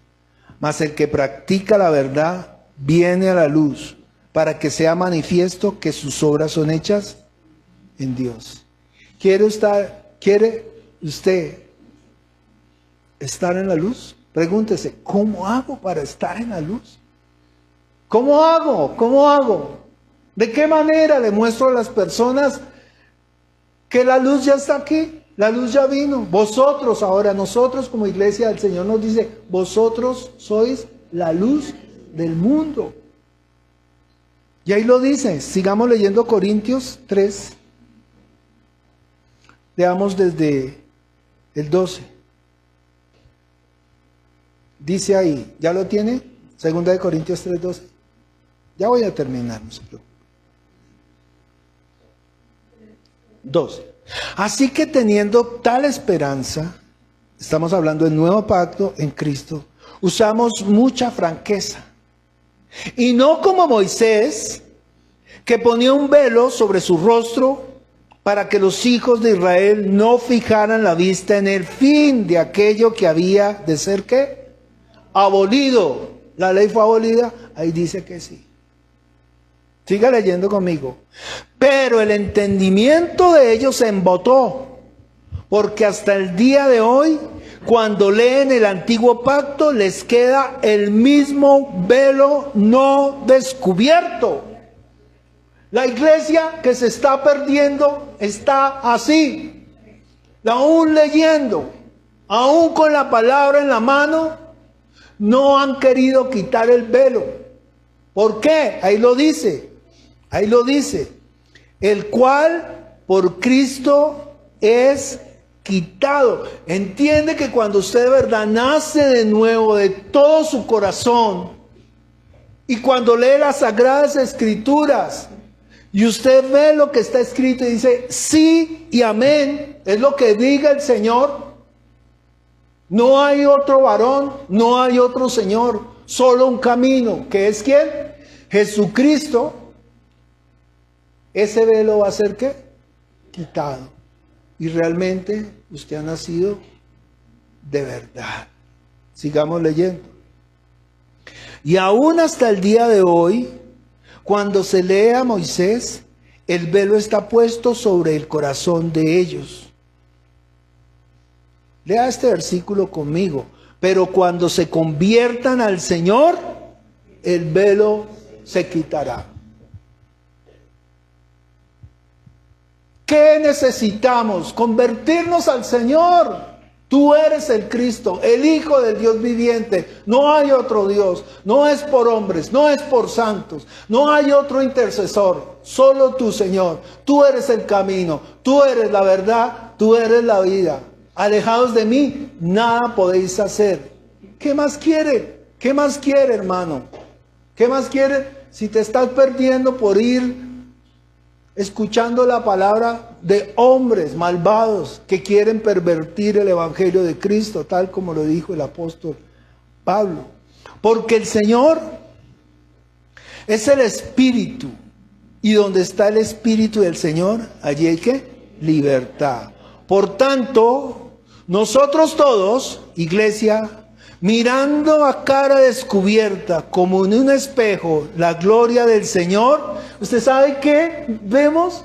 Mas el que practica la verdad viene a la luz para que sea manifiesto que sus obras son hechas en Dios. ¿Quiere usted estar en la luz? Pregúntese, ¿cómo hago para estar en la luz? ¿Cómo hago? ¿Cómo hago? ¿De qué manera le muestro a las personas que la luz ya está aquí? La luz ya vino. Vosotros ahora, nosotros como iglesia del Señor nos dice, vosotros sois la luz del mundo. Y ahí lo dice. Sigamos leyendo Corintios 3. Leamos desde el 12. Dice ahí, ¿ya lo tiene? Segunda de Corintios 3:12. Ya voy a terminar, no se preocupe. 12. Así que teniendo tal esperanza, estamos hablando del nuevo pacto en Cristo, usamos mucha franqueza. Y no como Moisés, que ponía un velo sobre su rostro para que los hijos de Israel no fijaran la vista en el fin de aquello que había de ser ¿qué? Abolido. ¿La ley fue abolida? Ahí dice que sí. Siga leyendo conmigo. Pero el entendimiento de ellos se embotó, porque hasta el día de hoy, cuando leen el antiguo pacto, les queda el mismo velo no descubierto. La iglesia que se está perdiendo está así, aún leyendo, aún con la palabra en la mano, no han querido quitar el velo. ¿Por qué? Ahí lo dice, el cual por Cristo es quitado. Entiende que cuando usted de verdad nace de nuevo de todo su corazón y cuando lee las Sagradas Escrituras y usted ve lo que está escrito y dice sí y amén, es lo que diga el Señor. No hay otro varón, no hay otro Señor, solo un camino, que es ¿quién? Jesucristo. Ese velo va a ser ¿qué? Quitado. Y realmente usted ha nacido de verdad. Sigamos leyendo. Y aún hasta el día de hoy, cuando se lee a Moisés, el velo está puesto sobre el corazón de ellos. Lea este versículo conmigo. Pero cuando se conviertan al Señor, el velo se quitará. ¿Qué necesitamos? Convertirnos al Señor. Tú eres el Cristo, el Hijo del Dios viviente. No hay otro Dios. No es por hombres, no es por santos. No hay otro intercesor. Solo tú, Señor. Tú eres el camino. Tú eres la verdad. Tú eres la vida. Alejados de mí, nada podéis hacer. ¿Qué más quiere? ¿Qué más quiere, hermano? ¿Qué más quiere? Si te estás perdiendo por ir escuchando la palabra de hombres malvados que quieren pervertir el evangelio de Cristo, tal como lo dijo el apóstol Pablo. Porque el Señor es el Espíritu, y donde está el Espíritu del Señor, allí hay ¿qué? Libertad. Por tanto, nosotros todos, iglesia, mirando a cara descubierta, como en un espejo, la gloria del Señor. ¿Usted sabe qué vemos?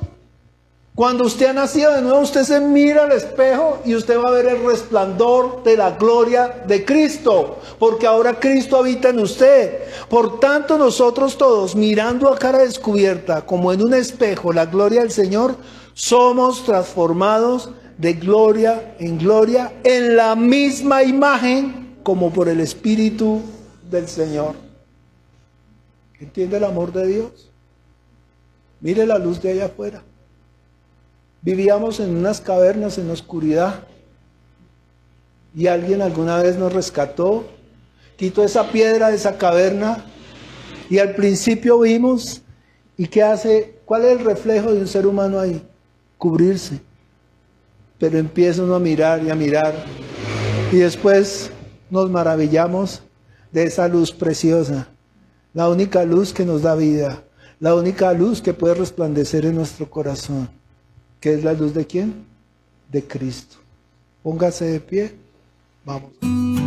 Cuando usted ha nacido de nuevo, usted se mira al espejo y usted va a ver el resplandor de la gloria de Cristo, porque ahora Cristo habita en usted. Por tanto, nosotros todos, mirando a cara descubierta, como en un espejo, la gloria del Señor, somos transformados de gloria en la misma imagen como por el Espíritu del Señor. ¿Entiende el amor de Dios? Mire la luz de allá afuera. Vivíamos en unas cavernas en la oscuridad y alguien alguna vez nos rescató, quitó esa piedra de esa caverna y al principio vimos, ¿y qué hace? ¿Cuál es el reflejo de un ser humano ahí? Cubrirse. Pero empieza uno a mirar y a mirar y después nos maravillamos de esa luz preciosa, la única luz que nos da vida, la única luz que puede resplandecer en nuestro corazón, que es la luz de ¿quién? De Cristo. Póngase de pie, vamos.